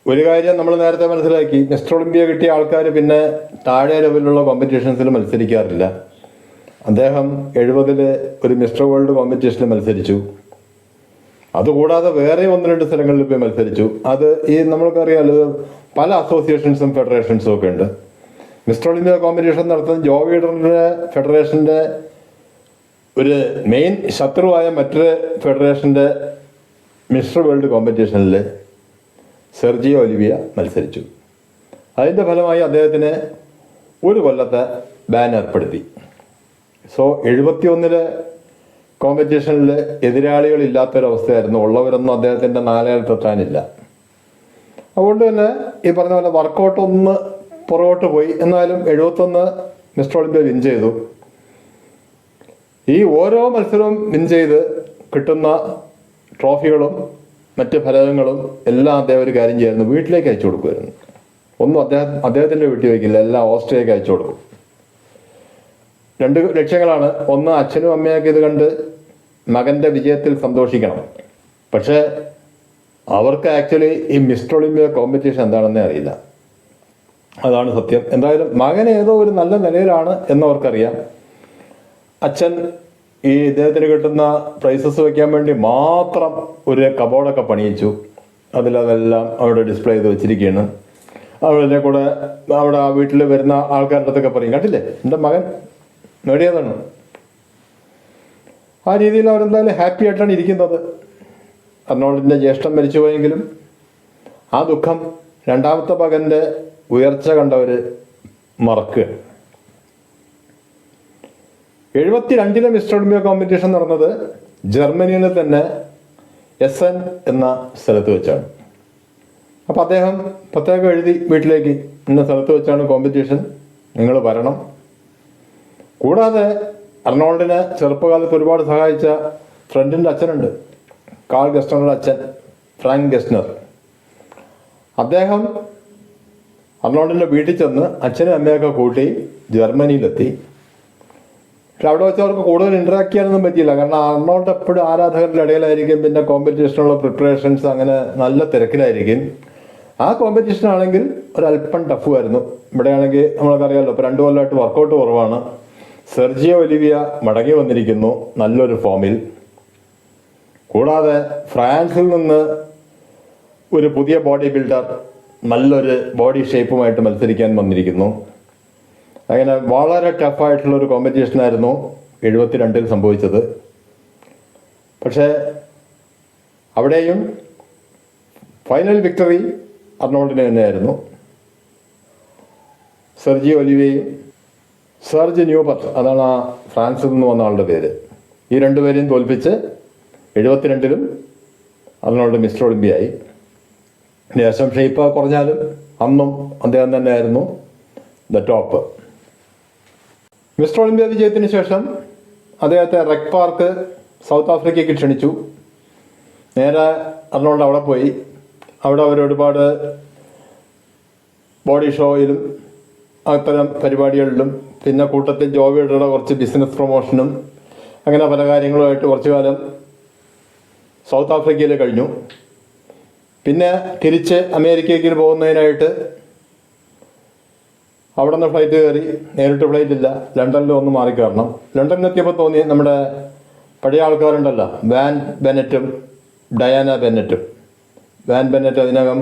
ഒരു കാര്യം നമ്മൾ നേരത്തെ മനസ്സിലാക്കി, മിസ്റ്റർ ഒളിമ്പിയ കിട്ടിയ ആൾക്കാർ പിന്നെ താഴെ ലെവലിലുള്ള കോമ്പറ്റീഷൻസിൽ മത്സരിക്കാറില്ല. അദ്ദേഹം 70 ഒരു മിസ്റ്റർ വേൾഡ് കോമ്പറ്റീഷനിൽ മത്സരിച്ചു. അതുകൂടാതെ വേറെ 1-2 സ്ഥലങ്ങളിൽ പോയി മത്സരിച്ചു. അത് ഈ നമ്മൾക്കറിയാലോ, പല അസോസിയേഷൻസും ഫെഡറേഷൻസും ഒക്കെ ഉണ്ട്. മിസ്റ്റർ ഒളിമ്പിയ കോമ്പറ്റീഷൻ നടത്തുന്ന ജോ വീഡറിൻ്റെ ഫെഡറേഷൻ്റെ ഒരു മെയിൻ ശത്രുവായ മറ്റൊരു ഫെഡറേഷൻ്റെ മിസ്റ്റർ വേൾഡ് കോമ്പറ്റീഷനിൽ സെർജിയോ ഒലിവിയ മത്സരിച്ചു. അതിൻ്റെ ഫലമായി അദ്ദേഹത്തിന് 1 കൊല്ലത്തെ ബാൻ ഏർപ്പെടുത്തി. സോ 71 കോമ്പറ്റീഷനിൽ എതിരാളികളില്ലാത്തൊരവസ്ഥയായിരുന്നു. ഉള്ളവരൊന്നും അദ്ദേഹത്തിൻ്റെ നാലകത്തെത്താനില്ല. അതുകൊണ്ട് തന്നെ ഈ പറഞ്ഞ പോലെ വർക്കൗട്ട് ഒന്ന് പുറകോട്ട് പോയി. എന്നാലും 71 മിസ്റ്റർ ഒളിമ്പിയ വിൻ ചെയ്തു. ഈ ഓരോ മത്സരവും വിൻ ചെയ്ത് കിട്ടുന്ന ട്രോഫികളും മറ്റ് ഫലകങ്ങളും എല്ലാം അദ്ദേഹം ഒരു കാര്യം ചെയ്യായിരുന്നു, വീട്ടിലേക്ക് അയച്ചു കൊടുക്കുമായിരുന്നു. ഒന്നും അദ്ദേഹത്തിൻ്റെ വീട്ടിൽ വയ്ക്കില്ല, എല്ലാം ഓസ്ട്രേലിയക്ക് അയച്ചു കൊടുക്കും. 2 ലക്ഷ്യങ്ങളാണ്. ഒന്ന്, അച്ഛനും അമ്മയൊക്കെ ഇത് കണ്ട് മകൻ്റെ വിജയത്തിൽ സന്തോഷിക്കണം. പക്ഷേ അവർക്ക് ആക്ച്വലി ഈ മിസ്റ്റർ ഒളിമ്പിയ കോമ്പറ്റീഷൻ എന്താണെന്നേ അറിയില്ല. അതാണ് സത്യം. എന്തായാലും മകൻ ഏതോ ഒരു നല്ല നിലയിലാണ് എന്നവർക്കറിയാം. അച്ഛൻ ഈ ഇദ്ദേഹത്തിന് കിട്ടുന്ന പ്രൈസസ് വയ്ക്കാൻ വേണ്ടി മാത്രം ഒരു കബോർഡൊക്കെ പണിയിച്ചു. അതെല്ലാം അവിടെ ഡിസ്പ്ലേ ചെയ്ത് വെച്ചിരിക്കുകയാണ്. അവിടെ കൂടെ അവിടെ ആ വീട്ടിൽ വരുന്ന ആൾക്കാരുടെ അടുത്തൊക്കെ പറയും, കണ്ടില്ലേ എൻ്റെ മകൻ നേടിയതാണ്. ആ രീതിയിൽ അവരെന്തായാലും ഹാപ്പി ആയിട്ടാണ് ഇരിക്കുന്നത്. അർണോൾഡിൻ്റെ ജ്യേഷ്ഠൻ മരിച്ചുപോയെങ്കിലും ആ ദുഃഖം രണ്ടാമത്തെ മകൻ്റെ ഉയർച്ച കണ്ടവർ മറക്കുക. 72 മിസ്റ്റർ ഒളിമ്പിയ കോമ്പറ്റീഷൻ നടന്നത് ജർമ്മനിയിൽ തന്നെ എസൻ എന്ന സ്ഥലത്ത് വെച്ചാണ്. അപ്പോൾ അദ്ദേഹം പ്രത്യേകം എഴുതി വീട്ടിലേക്ക്, ഇന്ന സ്ഥലത്ത് വെച്ചാണ് കോമ്പറ്റീഷൻ, നിങ്ങൾ വരണം. കൂടാതെ അർണോൾഡിനെ ചെറുപ്പകാലത്ത് ഒരുപാട് സഹായിച്ച ഫ്രണ്ടിൻ്റെ അച്ഛനുണ്ട്, കാൾ ഗസ്റ്റണറുടെ അച്ഛൻ ഫ്രാങ്ക് ഗസ്റ്റണർ. അദ്ദേഹം അർണോൾഡിൻ്റെ വീട്ടിൽ ചെന്ന് അച്ഛനും അമ്മയൊക്കെ കൂട്ടി ജർമ്മനിയിലെത്തി. പക്ഷെ അവിടെ വെച്ച് അവർക്ക് കൂടുതൽ ഇൻട്രാക്ട് ചെയ്യാനൊന്നും പറ്റിയില്ല. കാരണം അർണോൾഡ് എപ്പോഴും ആരാധകരുടെ ഇടയിലായിരിക്കും. പിന്നെ കോമ്പറ്റീഷനുള്ള പ്രിപ്പറേഷൻസ് അങ്ങനെ നല്ല തിരക്കിലായിരിക്കും. ആ കോമ്പറ്റീഷൻ ആണെങ്കിൽ ഒരല്പം ടഫുമായിരുന്നു. ഇവിടെയാണെങ്കിൽ നമ്മൾക്കറിയാമല്ലോ, ഇപ്പോൾ 2 കൊല്ലമായിട്ട് വർക്കൗട്ട് കുറവാണ്. സെർജിയോ ഒലിവിയ മടങ്ങി വന്നിരിക്കുന്നു നല്ലൊരു ഫോമിൽ. കൂടാതെ ഫ്രാൻസിൽ നിന്ന് ഒരു പുതിയ ബോഡി ബിൽഡർ നല്ലൊരു ബോഡി ഷേപ്പുമായിട്ട് മത്സരിക്കാൻ വന്നിരിക്കുന്നു. അങ്ങനെ വളരെ ടഫായിട്ടുള്ളൊരു കോമ്പറ്റീഷനായിരുന്നു 72 സംഭവിച്ചത്. പക്ഷേ അവിടെയും ഫൈനൽ വിക്ടറി അർണോൾഡിന് തന്നെയായിരുന്നു. സെർജിയോ ഒലിവിയയും സെർജ് ന്യൂബർട്ട്, അതാണ് ആ ഫ്രാൻസിൽ നിന്ന് വന്ന ആളുടെ പേര്, ഈ രണ്ടുപേരെയും തോൽപ്പിച്ച് 72 അർണോൾഡ് മിസ്റ്റർ ഒളിമ്പിയായി. ലേശം ഷേപ്പ് കുറഞ്ഞാലും അന്നും അദ്ദേഹം തന്നെയായിരുന്നു ദ ടോപ്പ്. മിസ്റ്റർ ഒളിമ്പിയ വിജയത്തിന് ശേഷം അദ്ദേഹത്തെ റെക് പാർക്ക് സൗത്ത് ആഫ്രിക്കയ്ക്ക് ക്ഷണിച്ചു. നേരെ അർണോൾഡ് അവിടെ പോയി. അവിടെ അവർ ഒരുപാട് ബോഡി ഷോയിലും അത്തരം പരിപാടികളിലും പിന്നെ കൂട്ടത്തിൽ ജോബിയുടെ കുറച്ച് ബിസിനസ് പ്രൊമോഷനും അങ്ങനെ പല കാര്യങ്ങളുമായിട്ട് കുറച്ചു കാലം സൗത്ത് ആഫ്രിക്കയിൽ കഴിഞ്ഞു. പിന്നെ തിരിച്ച് അമേരിക്കയ്ക്ക് പോകുന്നതിനായിട്ട് അവിടെ നിന്ന് ഫ്ലൈറ്റ് കയറി. നേരിട്ട് ഫ്ലൈറ്റ് ഇല്ല, ലണ്ടനിൽ ഒന്ന് മാറിക്കയറണം. ലണ്ടനിലെത്തിയപ്പോൾ തോന്നി നമ്മുടെ പഴയ ആൾക്കാരുണ്ടല്ലോ, വാൻ ബെനറ്റും ഡയാന ബെന്നറ്റും. വാൻ ബെന്നറ്റ് അതിനകം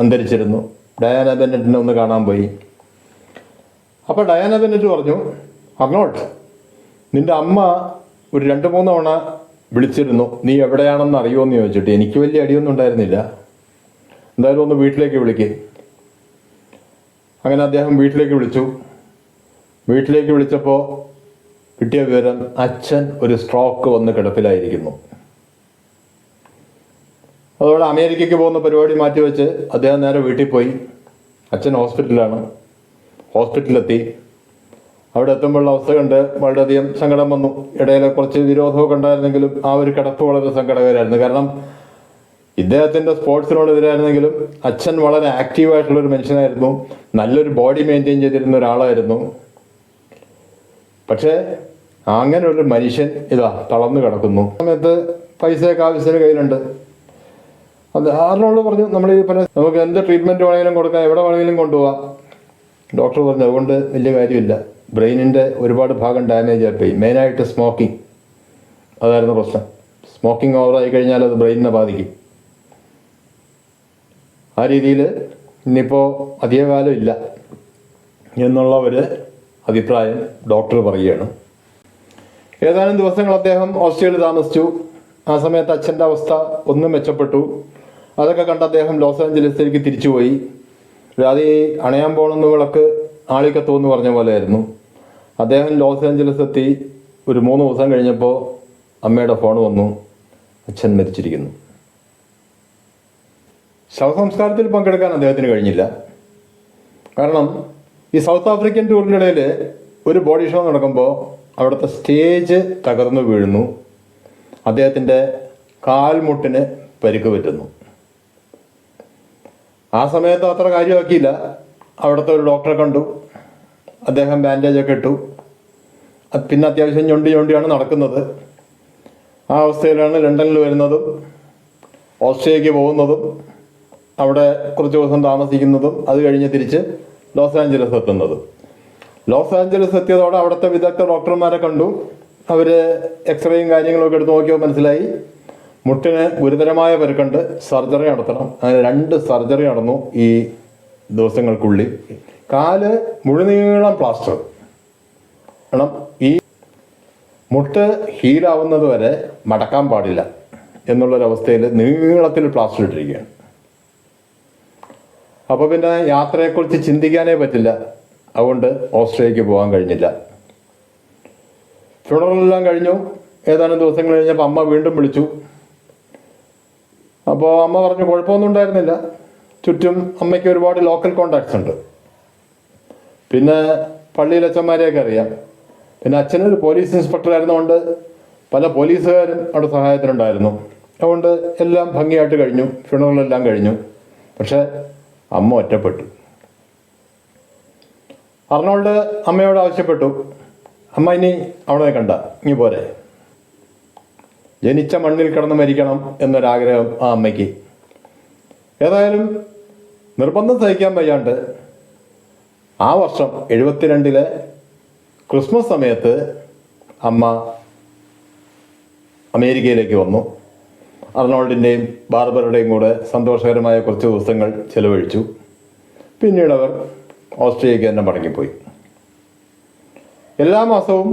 അന്തരിച്ചിരുന്നു. ഡയാന ബെന്നറ്റിനെ ഒന്ന് കാണാൻ പോയി. അപ്പോൾ ഡയാന ബെന്നറ്റ് പറഞ്ഞു, അർണോൾഡ്, നിൻ്റെ അമ്മ ഒരു 2-3 തവണ വിളിച്ചിരുന്നു, നീ എവിടെയാണെന്ന് അറിയുമോയെന്ന് ചോദിച്ചിട്ട്. എനിക്ക് വലിയ അടിയൊന്നും ഉണ്ടായിരുന്നില്ല. എന്തായാലും ഒന്ന് വീട്ടിലേക്ക് വിളിക്കുക. അങ്ങനെ അദ്ദേഹം വീട്ടിലേക്ക് വിളിച്ചു. വീട്ടിലേക്ക് വിളിച്ചപ്പോൾ കിട്ടിയ വിവരം, അച്ഛൻ ഒരു സ്ട്രോക്ക് വന്ന് കിടപ്പിലായിരിക്കുന്നു. അതോടെ അമേരിക്കയ്ക്ക് പോകുന്ന പരിപാടി മാറ്റിവെച്ച് അദ്ദേഹം നേരെ വീട്ടിൽ പോയി. അച്ഛൻ ഹോസ്പിറ്റലിലാണ്. ഹോസ്പിറ്റലിലെത്തി. അവിടെ എത്തുമ്പോഴുള്ള അവസ്ഥ കണ്ട് വളരെയധികം സങ്കടം വന്നു. ഇടയിലെ കുറച്ച് വിരോധമൊക്കെ ഉണ്ടായിരുന്നെങ്കിലും ആ ഒരു കിടപ്പ് വളരെ സങ്കടകരമായിരുന്നു. കാരണം ഇദ്ദേഹത്തിൻ്റെ സ്പോർട്സിനോടെതിരായിരുന്നെങ്കിലും അച്ഛൻ വളരെ ആക്റ്റീവായിട്ടുള്ളൊരു മനുഷ്യനായിരുന്നു. നല്ലൊരു ബോഡി മെയിൻറ്റെയിൻ ചെയ്തിരുന്ന ഒരാളായിരുന്നു. പക്ഷേ അങ്ങനെ ഒരു മനുഷ്യൻ ഇതാ തളർന്നു കിടക്കുന്നു. സമയത്ത് പൈസയൊക്കെ ആവശ്യത്തിന് കയ്യിലുണ്ട്. അത് ആറിനോട് പറഞ്ഞു, നമ്മൾ ഈ നമുക്ക് എന്ത് ട്രീറ്റ്മെൻറ്റ് വേണമെങ്കിലും കൊടുക്കാം, എവിടെ വേണമെങ്കിലും കൊണ്ടുപോകാം. ഡോക്ടർ പറഞ്ഞു അതുകൊണ്ട് വലിയ കാര്യമില്ല, ബ്രെയിനിൻ്റെ ഒരുപാട് ഭാഗം ഡാമേജ് ആയിപ്പോയി. മെയിനായിട്ട് സ്മോക്കിംഗ്, അതായിരുന്നു പ്രശ്നം. സ്മോക്കിംഗ് ഓവറായി കഴിഞ്ഞാൽ അത് ബ്രെയിനിനെ ബാധിക്കും. ആ രീതിയിൽ ഇനിയിപ്പോൾ അധികകാലം ഇല്ല എന്നുള്ള ഒരു അഭിപ്രായം ഡോക്ടർ പറയുകയാണ്. ഏതാനും ദിവസങ്ങൾ അദ്ദേഹം ഓസ്ട്രേലിയയിൽ താമസിച്ചു. ആ സമയത്ത് അച്ഛൻ്റെ അവസ്ഥ ഒന്നും മെച്ചപ്പെട്ടു. അതൊക്കെ കണ്ട് അദ്ദേഹം ലോസ് ആഞ്ചലസിലേക്ക് തിരിച്ചുപോയി. രാതി അണയാൻ പോകണമെന്ന് വിളക്ക് ആളിക്കത്തോന്ന് പറഞ്ഞ പോലെയായിരുന്നു. അദ്ദേഹം ലോസ് ആഞ്ചലസ് എത്തി. ഒരു 3 ദിവസം കഴിഞ്ഞപ്പോൾ അമ്മയുടെ ഫോൺ വന്നു, അച്ഛൻ മരിച്ചിരിക്കുന്നു. ശവസംസ്കാരത്തിൽ പങ്കെടുക്കാൻ അദ്ദേഹത്തിന് കഴിഞ്ഞില്ല. കാരണം ഈ സൗത്ത് ആഫ്രിക്കൻ ടൂറിൻ്റെ ഇടയിൽ ഒരു ബോഡി ഷോ നടക്കുമ്പോൾ അവിടുത്തെ സ്റ്റേജ് തകർന്നു വീഴുന്നു. അദ്ദേഹത്തിൻ്റെ കാൽമുട്ടിന് പരിക്ക് പറ്റുന്നു. ആ സമയത്ത് അത്ര കാര്യമാക്കിയില്ല. അവിടുത്തെ ഒരു ഡോക്ടറെ കണ്ടു. അദ്ദേഹം ബാൻഡേജൊക്കെ ഇട്ടു. പിന്നെ അത്യാവശ്യം ഞൊണ്ടിയാണ് നടക്കുന്നത്. ആ അവസ്ഥയിലാണ് ലണ്ടനിൽ വരുന്നതും ഓസ്ട്രേലിയക്ക് പോകുന്നതും അവിടെ കുറച്ച് ദിവസം താമസിക്കുന്നതും അത് കഴിഞ്ഞ് തിരിച്ച് ലോസ് ആഞ്ചലസ് എത്തുന്നത്. ലോസ് ആഞ്ചലസ് എത്തിയതോടെ അവിടുത്തെ വിദഗ്ധ ഡോക്ടർമാരെ കണ്ടു. അവർ എക്സ്റേയും കാര്യങ്ങളൊക്കെ എടുത്ത് നോക്കിയപ്പോൾ മനസ്സിലായി മുട്ടിന് ഗുരുതരമായ പരുക്കുണ്ട്, സർജറി നടത്തണം. അങ്ങനെ 2 സർജറി നടന്നു ഈ ദിവസങ്ങൾക്കുള്ളിൽ. കാല് മുഴുനീളം പ്ലാസ്റ്റർ. കാരണം ഈ മുട്ട് ഹീലാവുന്നത് വരെ മടക്കാൻ പാടില്ല എന്നുള്ളൊരവസ്ഥയിൽ നീളത്തിൽ പ്ലാസ്റ്റർ ഇട്ടിരിക്കുകയാണ്. അപ്പോൾ പിന്നെ യാത്രയെക്കുറിച്ച് ചിന്തിക്കാനേ പറ്റില്ല. അതുകൊണ്ട് ഓസ്ട്രേലിയക്ക് പോകാൻ കഴിഞ്ഞില്ല. ഫ്യൂണറലെല്ലാം കഴിഞ്ഞു. ഏതാനും ദിവസങ്ങൾ കഴിഞ്ഞപ്പോൾ അമ്മ വീണ്ടും വിളിച്ചു. അപ്പോൾ അമ്മ പറഞ്ഞു കുഴപ്പമൊന്നും ഉണ്ടായിരുന്നില്ല. ചുറ്റും അമ്മയ്ക്ക് ഒരുപാട് ലോക്കൽ കോണ്ടാക്ട്സ് ഉണ്ട്. പിന്നെ പള്ളിയിലച്ഛന്മാരെയൊക്കെ അറിയാം. പിന്നെ അച്ഛനൊരു പോലീസ് ഇൻസ്പെക്ടർ ആയിരുന്നുകൊണ്ട് പല പോലീസുകാരും അവിടെ സഹായത്തിനുണ്ടായിരുന്നു. അതുകൊണ്ട് എല്ലാം ഭംഗിയായിട്ട് കഴിഞ്ഞു. ഫ്യൂണറലെല്ലാം കഴിഞ്ഞു. പക്ഷേ അമ്മ ഒറ്റപ്പെട്ടു. അർണോൾഡ് അമ്മയോട് ആവശ്യപ്പെട്ടു, അമ്മ ഇനി അവിടെ കണ്ട ഇനി പോരെ, ജനിച്ച മണ്ണിൽ കിടന്ന് മരിക്കണം എന്നൊരാഗ്രഹം ആ അമ്മയ്ക്ക്. ഏതായാലും നിർബന്ധം സഹിക്കാൻ വയ്യാണ്ട് ആ വർഷം 72 ക്രിസ്മസ് സമയത്ത് അമ്മ അമേരിക്കയിലേക്ക് വന്നു. അർണോൾഡിൻ്റെയും ബാർബറുടെയും കൂടെ സന്തോഷകരമായ കുറച്ച് ദിവസങ്ങൾ ചെലവഴിച്ചു. പിന്നീട് അവർ ഓസ്ട്രേലിയക്ക് തന്നെ മടങ്ങിപ്പോയി. എല്ലാ മാസവും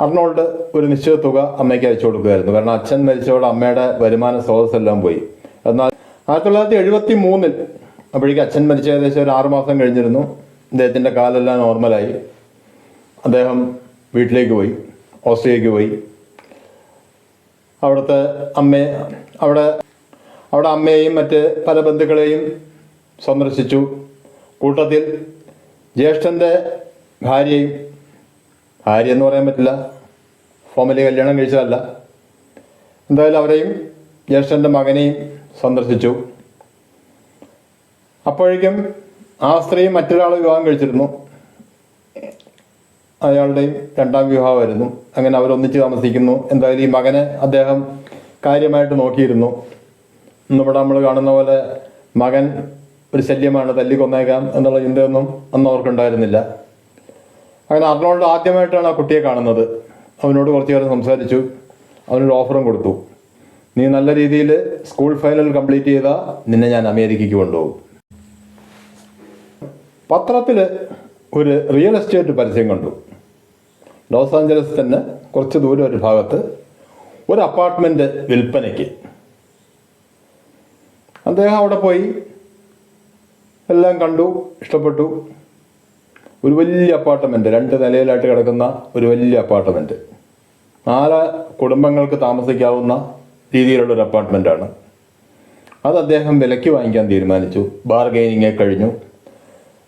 അർണോൾഡ് ഒരു നിശ്ചിത തുക അമ്മയ്ക്ക് അയച്ചു കൊടുക്കുമായിരുന്നു. കാരണം അച്ഛൻ മരിച്ചതോടെ അമ്മയുടെ വരുമാന സ്രോതസ്സെല്ലാം പോയി. എന്നാൽ 1973 അപ്പോഴേക്കും അച്ഛൻ മരിച്ച ഏകദേശം ഒരു 6 മാസം കഴിഞ്ഞിരുന്നു. അദ്ദേഹത്തിൻ്റെ കാലെല്ലാം നോർമലായി. അദ്ദേഹം വീട്ടിലേക്ക് പോയി, ഓസ്ട്രേലിയക്ക് പോയി. അവിടുത്തെ അവിടെ അമ്മയെയും മറ്റ് പല ബന്ധുക്കളെയും സന്ദർശിച്ചു. കൂട്ടത്തിൽ ജ്യേഷ്ഠൻ്റെ ഭാര്യ എന്ന് പറയാൻ പറ്റില്ല, ഫോമലി കല്യാണം കഴിച്ചതല്ല, എന്തായാലും അവരെയും ജ്യേഷ്ഠൻ്റെ മകനെയും സന്ദർശിച്ചു. അപ്പോഴേക്കും ആ സ്ത്രീ മറ്റൊരാൾ വിവാഹം കഴിച്ചിരുന്നു. അയാളുടെയും 2ാം വിവാഹമായിരുന്നു. അങ്ങനെ അവരൊന്നിച്ച് താമസിക്കുന്നു. എന്തായാലും ഈ മകനെ അദ്ദേഹം കാര്യമായിട്ട് നോക്കിയിരുന്നു. ഇന്നിവിടെ നമ്മൾ കാണുന്ന പോലെ മകൻ ഒരു ശല്യമാണ്, തല്ലിക്കൊന്നേക്കാം എന്നുള്ള ചിന്തയൊന്നും അന്ന് അവർക്കുണ്ടായിരുന്നില്ല. അങ്ങനെ അർണോൾഡ് ആദ്യമായിട്ടാണ് ആ കുട്ടിയെ കാണുന്നത്. അവനോട് കുറച്ചു നേരം സംസാരിച്ചു. അവനൊരു ഓഫറും കൊടുത്തു, നീ നല്ല രീതിയിൽ സ്കൂൾ ഫൈനൽ കംപ്ലീറ്റ് ചെയ്താൽ നിന്നെ ഞാൻ അമേരിക്കയ്ക്ക് കൊണ്ടുപോകും. പത്രത്തിൽ ഒരു റിയൽ എസ്റ്റേറ്റ് പരസ്യം കണ്ടു. ലോസ് ആഞ്ചലസ് തന്നെ കുറച്ച് ദൂരം ഒരു ഭാഗത്ത് ഒരു അപ്പാർട്ട്മെൻറ്റ് വിൽപ്പനയ്ക്ക്. അദ്ദേഹം അവിടെ പോയി എല്ലാം കണ്ടു, ഇഷ്ടപ്പെട്ടു. ഒരു വലിയ അപ്പാർട്ട്മെൻറ്റ്, 2 നിലയിലായിട്ട് കിടക്കുന്ന ഒരു വലിയ അപ്പാർട്ട്മെൻറ്റ്, 4 കുടുംബങ്ങൾക്ക് താമസിക്കാവുന്ന രീതിയിലുള്ളൊരു അപ്പാർട്ട്മെൻറ്റാണ്. അത് അദ്ദേഹം വിലയ്ക്ക് വാങ്ങിക്കാൻ തീരുമാനിച്ചു. ബാർഗെയിനിങ് കഴിഞ്ഞു.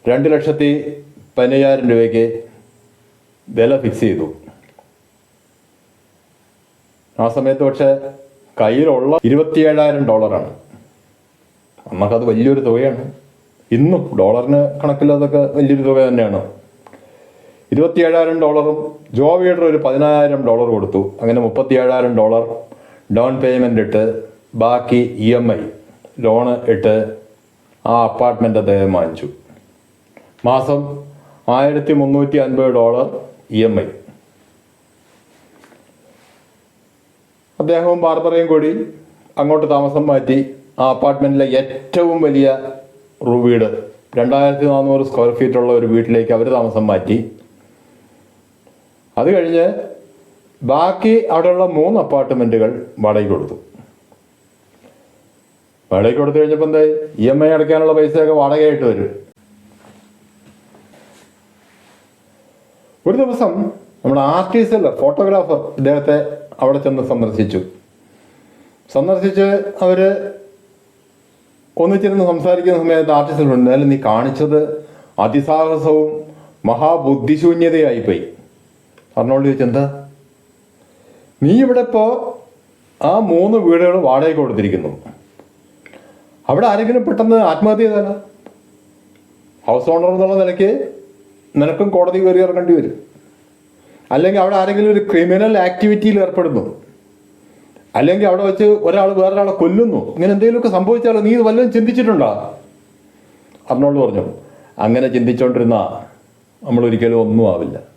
2,15,000 രൂപയ്ക്ക് വില ഫിക്സ് ചെയ്തു. ആ സമയത്ത് പക്ഷേ കയ്യിലുള്ള $27,000. നമുക്കത് വലിയൊരു തുകയാണ്. ഇന്നും ഡോളറിന് കണക്കില്ലാതൊക്കെ വലിയൊരു തുക തന്നെയാണ്. $27,000 ജോ വീഡർ ഒരു $10,000 കൊടുത്തു. അങ്ങനെ $37,000 ഡൗൺ പേയ്മെൻ്റ് ഇട്ട് ബാക്കി EMI ലോണ് ഇട്ട് ആ അപ്പാർട്ട്മെൻ്റ് അദ്ദേഹം വാങ്ങിച്ചു. മാസം $1,350 EMI. അദ്ദേഹവും ബാർബറയും കൂടി അങ്ങോട്ട് താമസം മാറ്റി. ആ അപ്പാർട്ട്മെൻറ്റിലെ ഏറ്റവും വലിയ വീട്, 2,400 സ്ക്വയർ ഫീറ്റുള്ള ഒരു വീട്ടിലേക്ക് അവർ താമസം മാറ്റി. അത് കഴിഞ്ഞ് ബാക്കി അവിടെയുള്ള 3 അപ്പാർട്ട്മെൻറ്റുകൾ വാടകയ്ക്ക് കൊടുത്തു. വാടകയ്ക്ക് കൊടുത്തു കഴിഞ്ഞപ്പോൾ എന്തായി, EMI അടയ്ക്കാനുള്ള പൈസയൊക്കെ വാടകയായിട്ട് വരും. ഒരു ദിവസം നമ്മുടെ ആർട്ടിസ്റ്റ് ഫോട്ടോഗ്രാഫർ ഇദ്ദേഹത്തെ അവിടെ ചെന്ന് സന്ദർശിച്ച് അവർ ഒന്നിച്ചിരുന്ന് സംസാരിക്കുന്ന സമയത്ത് ആർട്ടിസ്റ്റ് എന്തായാലും നീ കാണിച്ചത് അതിസാഹസവും മഹാബുദ്ധിശൂന്യതയായിപ്പോയി. അർണോൾഡ് ചോദിച്ചു, എന്താ? നീ ഇവിടെ ഇപ്പോൾ ആ 3 വീടുകൾ വാടകയ്ക്ക് കൊടുത്തിരിക്കുന്നു. അവിടെ ആരെങ്കിലും പെട്ടെന്ന് ആത്മഹത്യ ചെയ്താലോ? ഹൗസ് ഓണർ എന്നുള്ള നിലയ്ക്ക് നിനക്കും കോടതി കയറി ഇറങ്ങേണ്ടി വരും. അല്ലെങ്കിൽ അവിടെ ആരെങ്കിലും ഒരു ക്രിമിനൽ ആക്ടിവിറ്റിയിൽ ഏർപ്പെടുന്നു, അല്ലെങ്കിൽ അവിടെ വെച്ച് ഒരാൾ വേറൊരാളെ കൊല്ലുന്നു, ഇങ്ങനെ എന്തെങ്കിലുമൊക്കെ സംഭവിച്ചാലോ? നീ ഇത് വല്ലതും ചിന്തിച്ചിട്ടുണ്ടോ? അർണോൾഡ് പറഞ്ഞു, അങ്ങനെ ചിന്തിച്ചുകൊണ്ടിരുന്ന നമ്മളൊരിക്കലും ഒന്നും ആവില്ല.